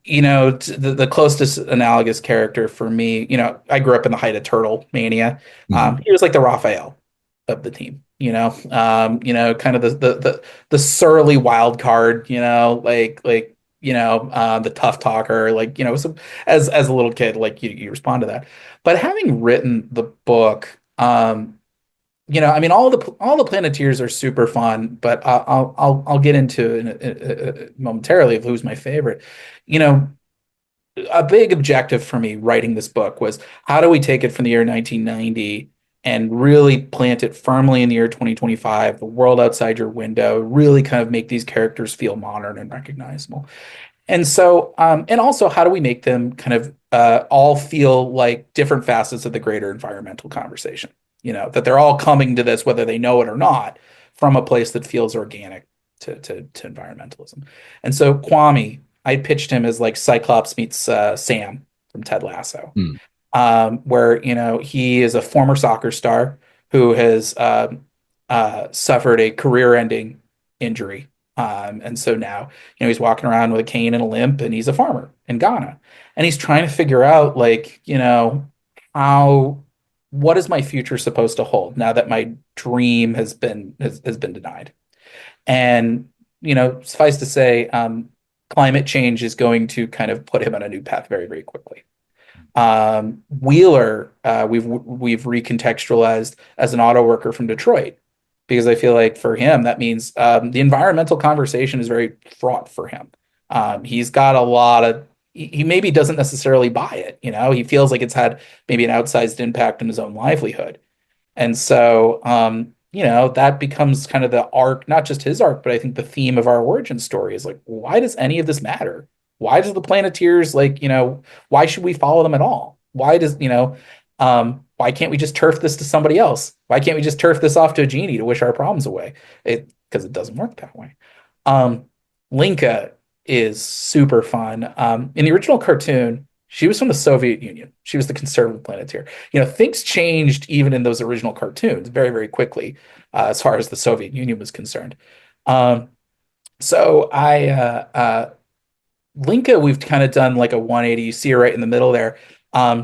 the closest analogous character for me, I grew up in the height of Turtle Mania. Mhm. He was like the Raphael of the team, kind of the surly wild card, the tough talker, so as a little kid, like you respond to that. But having written the book, I mean, all the Planeteers are super fun, but I'll get into momentarily of who's my favorite. You know, a big objective for me writing this book was how do we take it from the year 1990 and really plant it firmly in the year 2025, the world outside your window, really kind of make these characters feel modern and recognizable. And so, and also, how do we make them kind of all feel like different facets of the greater environmental conversation? That they're all coming to this, whether they know it or not, from a place that feels organic to environmentalism. And so, Kwame, I pitched him as like Cyclops meets Sam from Ted Lasso, Mm. where he is a former soccer star who has suffered a career-ending injury, and so now he's walking around with a cane and a limp, and he's a farmer in Ghana, and he's trying to figure out like how what is my future supposed to hold now that my dream has been denied. And suffice to say, climate change is going to kind of put him on a new path very, very quickly. Wheeler, we've recontextualized as an auto worker from Detroit because I feel like for him that means the environmental conversation is very fraught for him. He's got a lot of he maybe doesn't necessarily buy it. He feels like it's had maybe an outsized impact on his own livelihood. And so, that becomes kind of the arc, not just his arc, but I think the theme of our origin story is like, why does any of this matter? Why does the Planeteers why should we follow them at all? Why can't we just turf this to somebody else? Why can't we just turf this off to a genie to wish our problems away? Because it doesn't work that way. Um, Linka is super fun. In the original cartoon, She was from the Soviet Union. She was the conservative planeteer. Things changed even in those original cartoons very, very quickly, as far as the Soviet Union was concerned. Um, so I Linka, we've kind of done like a 180. You see her right in the middle there.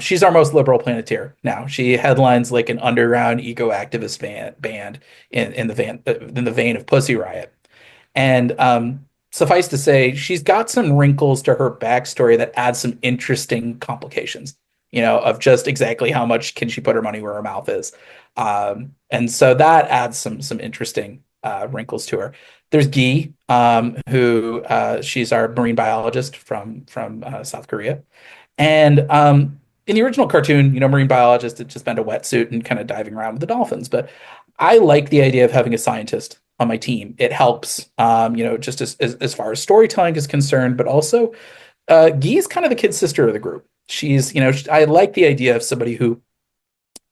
She's our most liberal planeteer now. She headlines like an underground eco activist band in the vein of Pussy Riot. And suffice to say, she's got some wrinkles to her backstory that add some interesting complications, of just exactly how much can she put her money where her mouth is. And so that adds some interesting wrinkles to her. There's Guy, who she's our marine biologist from South Korea. And in the original cartoon, marine biologist had just been a wetsuit and kind of diving around with the dolphins. But I like the idea of having a scientist on my team. It helps, just as far as storytelling is concerned, but also Guy is kind of the kid sister of the group. She's, I like the idea of somebody who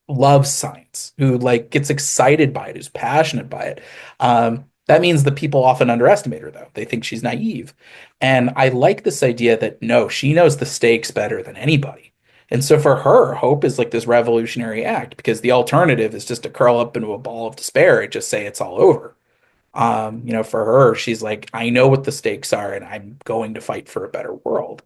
loves science, who like gets excited by it, who's passionate by it. That means that people often underestimate her, though. They think she's naive. And I like this idea that no, she knows the stakes better than anybody. And so for her, hope is like this revolutionary act because the alternative is just to curl up into a ball of despair and just say it's all over. For her, she's like, I know what the stakes are and I'm going to fight for a better world.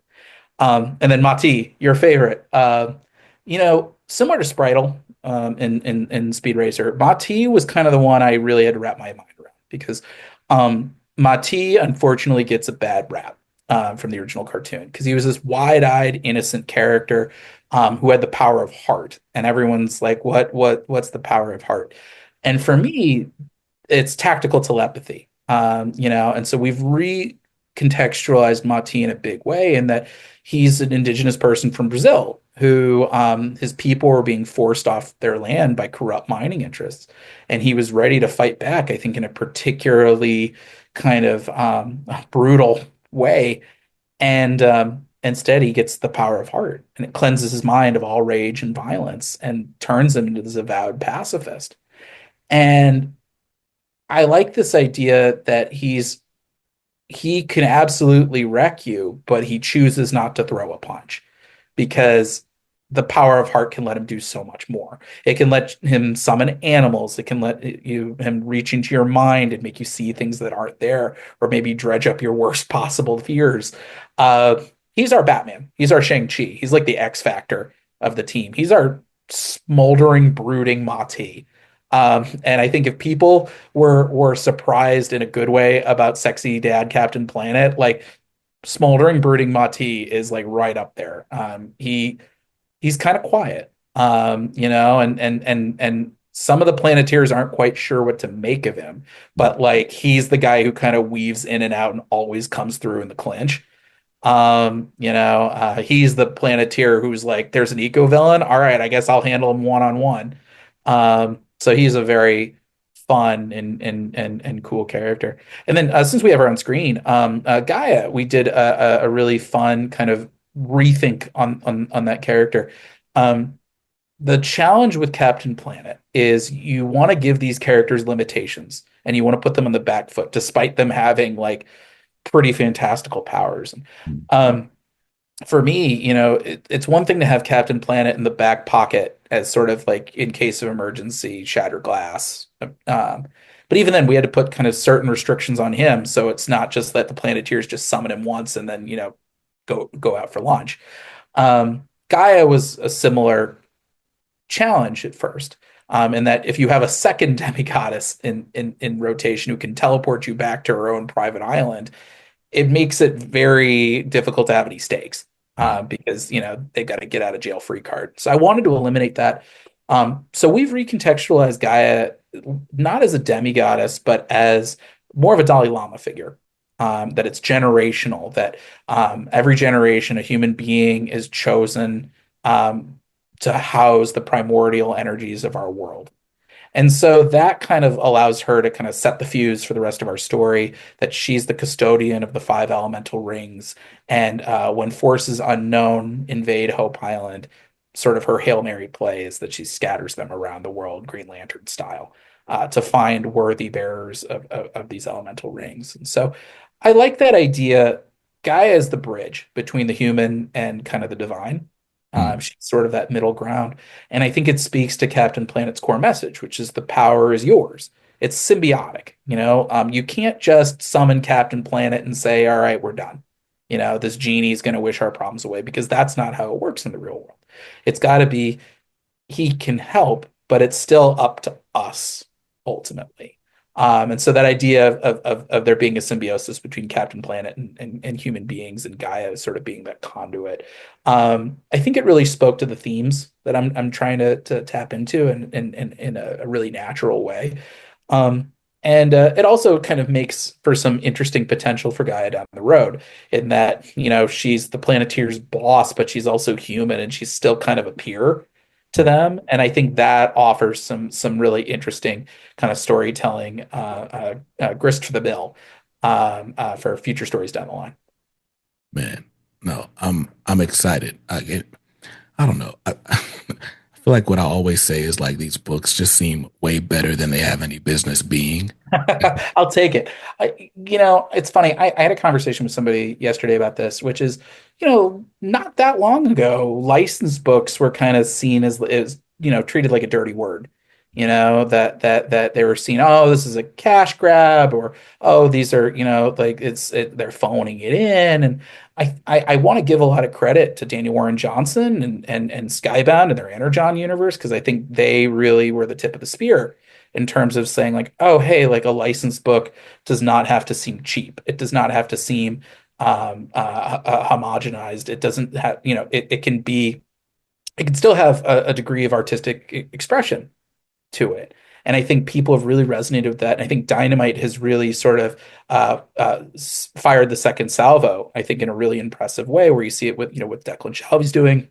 And then Mati, your favorite. Similar to Spritel in Speed Racer, Mati was kind of the one I really had to wrap my mind around because Mati unfortunately gets a bad rap from the original cartoon because he was this wide-eyed, innocent character who had the power of heart, and everyone's like, what's the power of heart? And for me, it's tactical telepathy. And so we've recontextualized Mati in a big way in that he's an indigenous person from Brazil who his people were being forced off their land by corrupt mining interests. And he was ready to fight back, I think, in a particularly kind of brutal way. And instead, he gets the power of heart and it cleanses his mind of all rage and violence and turns him into this avowed pacifist. And I like this idea that he can absolutely wreck you, but he chooses not to throw a punch because the power of heart can let him do so much more. It can let him summon animals. It can let him reach into your mind and make you see things that aren't there, or maybe dredge up your worst possible fears. Uh, he's our Batman. He's our Shang-Chi. He's like the X Factor of the team. He's our smoldering, brooding Mati. And I think if people were surprised in a good way about sexy dad Captain Planet, like smoldering brooding Mati is like right up there. He's kind of quiet, and some of the Planeteers aren't quite sure what to make of him, but like he's the guy who kind of weaves in and out and always comes through in the clinch. He's the Planeteer who's like, there's an eco villain. All right, I guess I'll handle him one on one. So he's a very fun and cool character. And then since we have her on screen, Gaia, we did a really fun kind of rethink on that character. Um, the challenge with Captain Planet is you want to give these characters limitations and you want to put them on the back foot, despite them having like pretty fantastical powers. Um, for me, it's one thing to have Captain Planet in the back pocket as sort of like in case of emergency, shatter glass. But even then, we had to put kind of certain restrictions on him, so it's not just that the Planeteers just summon him once and then go out for lunch. Gaia was a similar challenge at first, in that if you have a second demigoddess in rotation who can teleport you back to her own private island, it makes it very difficult to have any stakes because they've got to get out of jail free card. So I wanted to eliminate that. So we've recontextualized Gaia not as a demigoddess, but as more of a Dalai Lama figure. That it's generational, that every generation a human being is chosen to house the primordial energies of our world. And so that kind of allows her to kind of set the fuse for the rest of our story, that she's the custodian of the five elemental rings. And when forces unknown invade Hope Island, sort of her Hail Mary play is that she scatters them around the world, Green Lantern style, to find worthy bearers of these elemental rings. And so I like that idea Gaia is the bridge between the human and kind of the divine. Mm. She's sort of that middle ground. And I think it speaks to Captain Planet's core message, which is the power is yours. It's symbiotic, you know. You can't just summon Captain Planet and say, all right, we're done. You know, this genie is going to wish our problems away because that's not how it works in the real world. It's got to be he can help, but it's still up to us ultimately. And so that idea of there being a symbiosis between Captain Planet and human beings and Gaia sort of being that conduit, I think it really spoke to the themes that I'm trying to tap into in a really natural way. Um, and it also kind of makes for some interesting potential for Gaia down the road in that, you know, she's the Planeteer's boss, but she's also human and she's still kind of a peer to them. And I think that offers some really interesting kind of storytelling grist for the mill for future stories down the line. Man, no, I'm excited. I don't know. I feel like what I always say is like these books just seem way better than they have any business being. I'll take it. You know, it's funny. I had a conversation with somebody yesterday about this, which is, you know, not that long ago, licensed books were kind of seen as you know, treated like a dirty word. You know, that they were seen, oh, this is a cash grab, or oh, these are, you know, like they're phoning it in. And I want to give a lot of credit to Daniel Warren Johnson and Skybound and their Energon universe, because I think they really were the tip of the spear in terms of saying like, oh, hey, like a licensed book does not have to seem cheap. It does not have to seem homogenized. It doesn't have, you know, it can be, it can still have a degree of artistic expression to it. And I think people have really resonated with that. And I think Dynamite has really sort of fired the second salvo, I think, in a really impressive way, where you see it with, you know, what Declan Shalvey's doing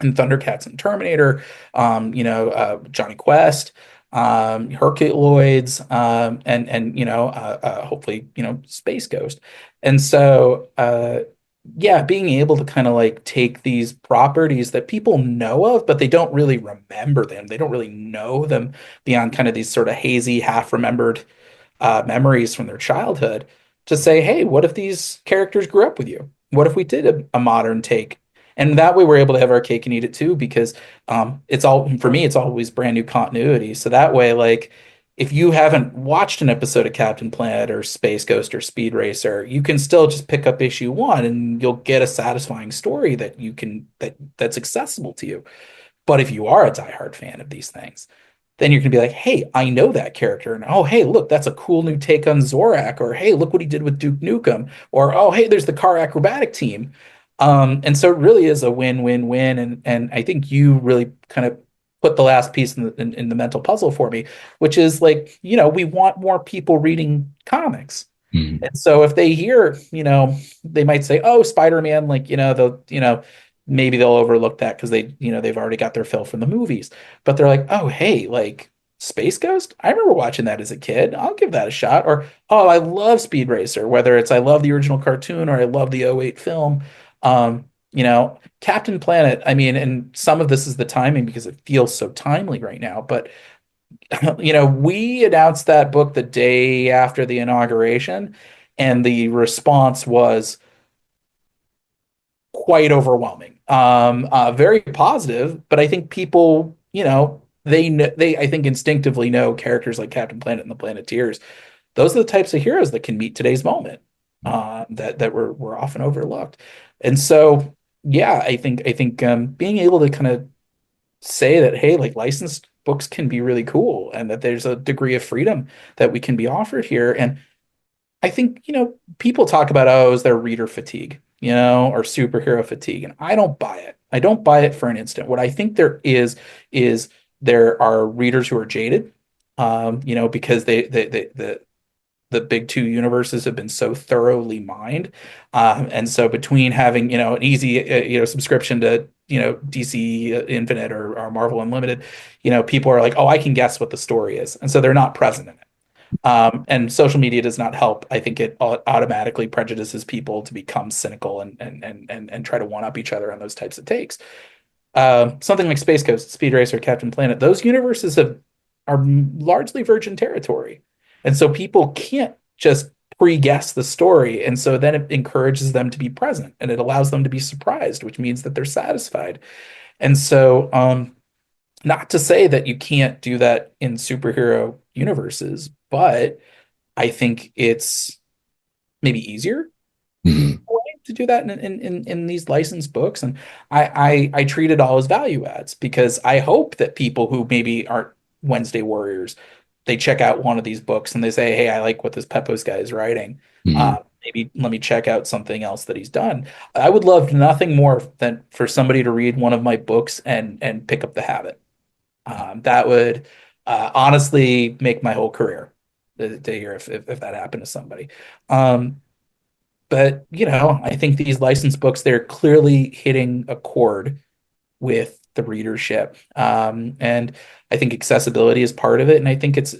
and Thundercats and Terminator, you know, Johnny Quest, Herculoids, and you know, hopefully, you know, Space Ghost. And so, yeah, being able to kind of like take these properties that people know of, but they don't really remember them. They don't really know them beyond kind of these sort of hazy, half-remembered memories from their childhood to say, hey, what if these characters grew up with you? What if we did a modern take? And that way we're able to have our cake and eat it too, because it's all, for me, it's always brand new continuity. So that way, like, if you haven't watched an episode of Captain Planet or Space Ghost or Speed Racer, you can still just pick up issue one and you'll get a satisfying story that you can that's accessible to you. But if you are a diehard fan of these things, then you're going to be like, hey, I know that character. And oh, hey, look, that's a cool new take on Zorak. Or hey, look what he did with Duke Nukem. Or oh, hey, there's the car acrobatic team. And so it really is a win-win-win. And I think you really kind of put the last piece in the mental puzzle for me, which is like, you know, we want more people reading comics. Mhm. And so if they hear, you know, they might say, "Oh, Spider-Man," like, you know, they'll, you know, maybe they'll overlook that because they, you know, they've already got their fill from the movies. But they're like, "Oh, hey, like Space Ghost? I remember watching that as a kid. I'll give that a shot." Or, "Oh, I love Speed Racer," whether it's I love the original cartoon or I love the '08 film. You know, Captain Planet, I mean, and some of this is the timing because it feels so timely right now, but you know, we announced that book the day after the inauguration, and the response was quite overwhelming. Very positive, but I think people, you know, they I think instinctively know characters like Captain Planet and the Planeteers. Those are the types of heroes that can meet today's moment. That were often overlooked, and so yeah, I think being able to kind of say that, hey, like licensed books can be really cool and that there's a degree of freedom that we can be offered here. And I think, you know, people talk about, oh, is there reader fatigue, you know, or superhero fatigue? And I don't buy it. I don't buy it for an instant. What I think there is there are readers who are jaded, you know, because the big two universes have been so thoroughly mined. And so between having, you know, an easy, you know, subscription to, you know, DC Infinite or Marvel Unlimited, you know, people are like, oh, I can guess what the story is. And so they're not present in it. And social media does not help. I think it automatically prejudices people to become cynical and try to one up each other on those types of takes. Something like Space Ghost, Speed Racer, Captain Planet, those universes are largely virgin territory. And so people can't just pre-guess the story. And so then it encourages them to be present and it allows them to be surprised, which means that they're satisfied. And so, not to say that you can't do that in superhero universes, but I think it's maybe easier Mhm. way to do that in these licensed books. And I treat it all as value adds because I hope that people who maybe aren't Wednesday Warriors, they check out one of these books and they say, hey, I like what this Pepose guy is writing. Mhm. Maybe let me check out something else that he's done. I would love nothing more than for somebody to read one of my books and pick up the habit. That would honestly make my whole career to hear if that happened to somebody. Um, but I think these licensed books, they're clearly hitting a chord with the readership. And I think accessibility is part of it. And I think it's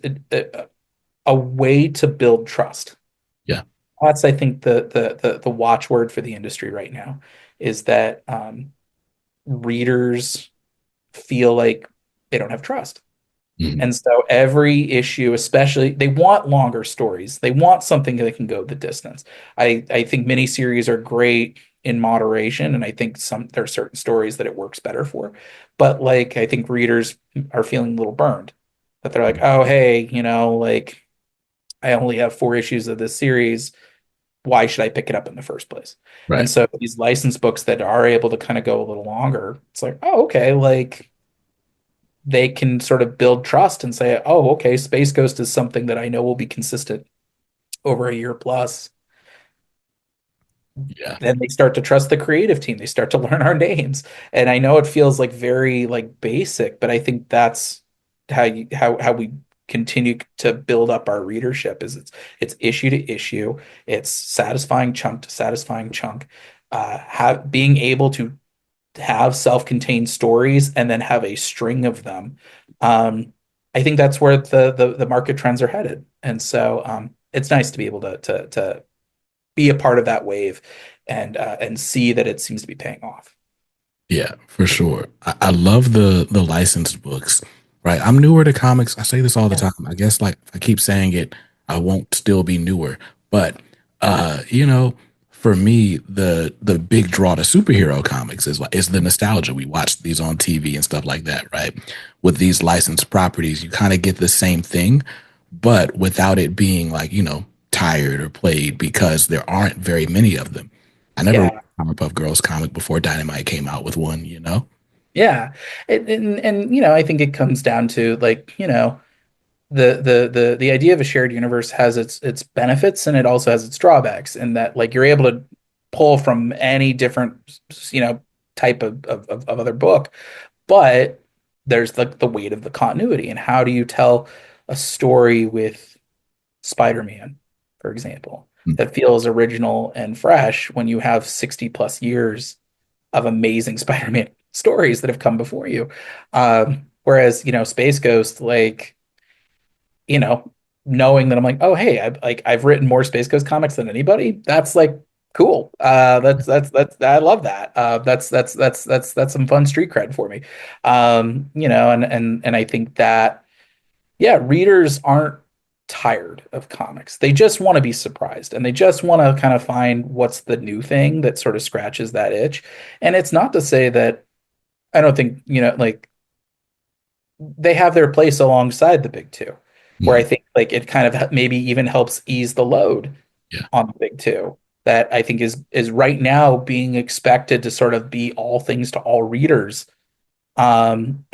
a way to build trust. Yeah. That's, I think, the watchword for the industry right now is that readers feel like they don't have trust. Mhm. And so every issue, especially, they want longer stories. They want something that can go the distance. I think miniseries are great in moderation, and I think there are certain stories that it works better for. But like I think readers are feeling a little burned. That they're like, oh hey, like I only have 4 issues of this series. Why should I pick it up in the first place? And Right. so these licensed books that are able to kind of go a little longer, it's like, oh, okay, like they can sort of build trust and say, oh, okay, Space Ghost is something that I know will be consistent over a year plus. Yeah. Then they start to trust the creative team. They start to learn our names. And I know it feels like very like basic, but I think that's how we continue to build up our readership is it's issue to issue. It's satisfying chunk to satisfying chunk. Have being able to have self-contained stories and then have a string of them. I think that's where the market trends are headed. And so it's nice to be able to be a part of that wave and see that it seems to be paying off. Yeah, for sure. I love the licensed books, right? I'm newer to comics. I say this all the Yeah. time. I guess like if I keep saying it, I won't still be newer. But you know, for me, the big draw to superhero comics is the nostalgia. We watch these on TV and stuff like that, right? With these licensed properties, you kind of get the same thing, but without it being like, tired or played because there aren't very many of them. I never read Yeah. a Powerpuff Girls comic before Dynamite came out with one. Yeah. And I think it comes down to like, the idea of a shared universe has its benefits and it also has its drawbacks in that like you're able to pull from any different type of other book, but there's like the weight of the continuity and how do you tell a story with Spider-Man, for example, Mm. that feels original and fresh when you have 60 plus years of amazing Spider-Man stories that have come before you. Whereas, Space Ghost, like, you know, knowing that I'm like, oh, hey, I've written more Space Ghost comics than anybody. That's like cool. That's I love that. That's some fun street cred for me. And I think that yeah, readers aren't tired of comics. They just want to be surprised and they just want to kind of find what's the new thing that sort of scratches that itch. And it's not to say that I don't think, like they have their place alongside the big two, where I Mm. think like it kind of maybe even helps ease the load Yeah, on the big two that I think is right now being expected to sort of be all things to all readers, and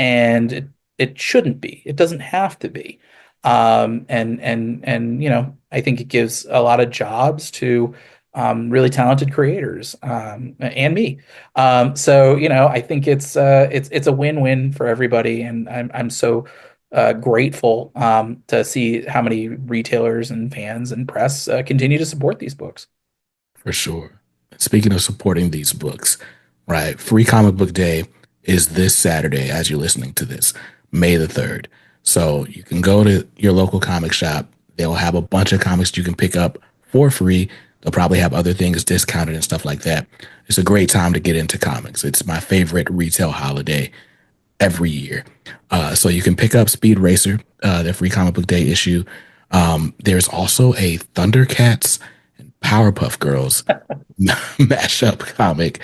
it shouldn't be. It doesn't have to be. And I think it gives a lot of jobs to really talented creators and me. So I think it's a win-win for everybody, and I'm so grateful to see how many retailers and fans and press continue to support these books. for sure. Speaking of supporting these books, right? Free Comic Book Day is this Saturday as you're listening to this, May the 3rd. So you can go to your local comic shop. They'll have a bunch of comics you can pick up for free. They'll probably have other things discounted and stuff like that. It's a great time to get into comics. It's my favorite retail holiday every year. So you can pick up Speed Racer, their free comic book day issue. There's also a Thundercats and Powerpuff Girls mashup comic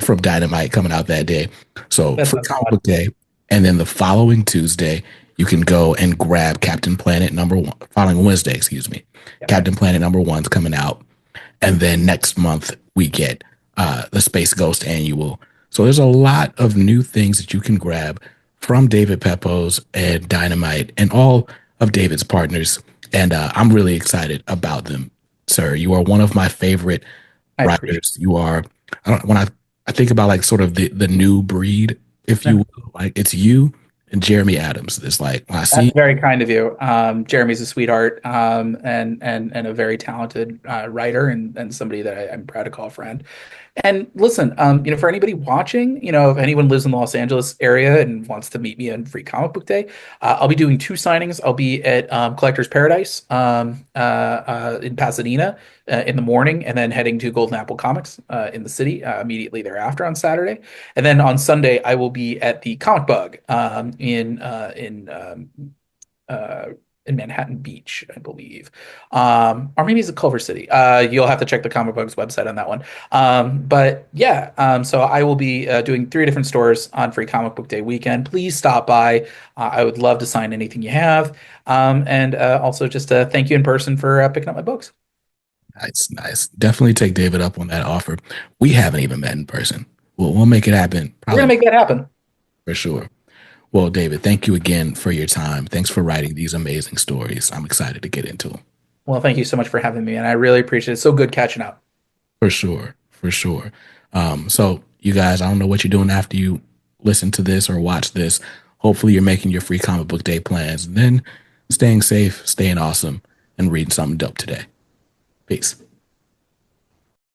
from Dynamite coming out that day. So That for sounds comic fun. book day, and then the following Tuesday, you can go and grab Captain Planet number one. Following Wednesday, excuse me, Yep. Captain Planet number one's coming out, and then next month we get the Space Ghost annual. So there's a lot of new things that you can grab from David Pepose and Dynamite and all of David's partners, and I'm really excited about them, sir. You are one of my favorite I appreciate writers. You are. I don't, when I think about like sort of the new breed, if you it. will, like it's you and Jeremy Adams. It's like when I That's see very kind of you. Jeremy's a sweetheart, and a very talented writer, and somebody that I'm proud to call a friend. And listen, for anybody watching, if anyone lives in the Los Angeles area and wants to meet me on Free Comic Book Day, I'll be doing two signings. I'll be at Collector's Paradise in Pasadena in the morning, and then heading to Golden Apple Comics in the city immediately thereafter on Saturday. And then on Sunday, I will be at the Comic Bug uh, in Manhattan Beach, I believe. Or maybe it's Culver City. You'll have to check the Comic Bugs website on that one. But yeah, so I will be doing three different stores on Free Comic Book Day weekend. Please stop by. I would love to sign anything you have. And also just thank you in person for picking up my books. nice, nice, definitely take David up on that offer. We haven't even met in person. We'll make it happen, We're gonna probably make that happen. for sure. Well, David, thank you again for your time. Thanks for writing these amazing stories. I'm excited to get into them. Well, thank you so much for having me, and I really appreciate it. So good catching up. For sure, for sure. So you guys, I don't know what you're doing after you listen to this or watch this. Hopefully, you're making your free comic book day plans, and then staying safe, staying awesome, and reading something dope today. Peace.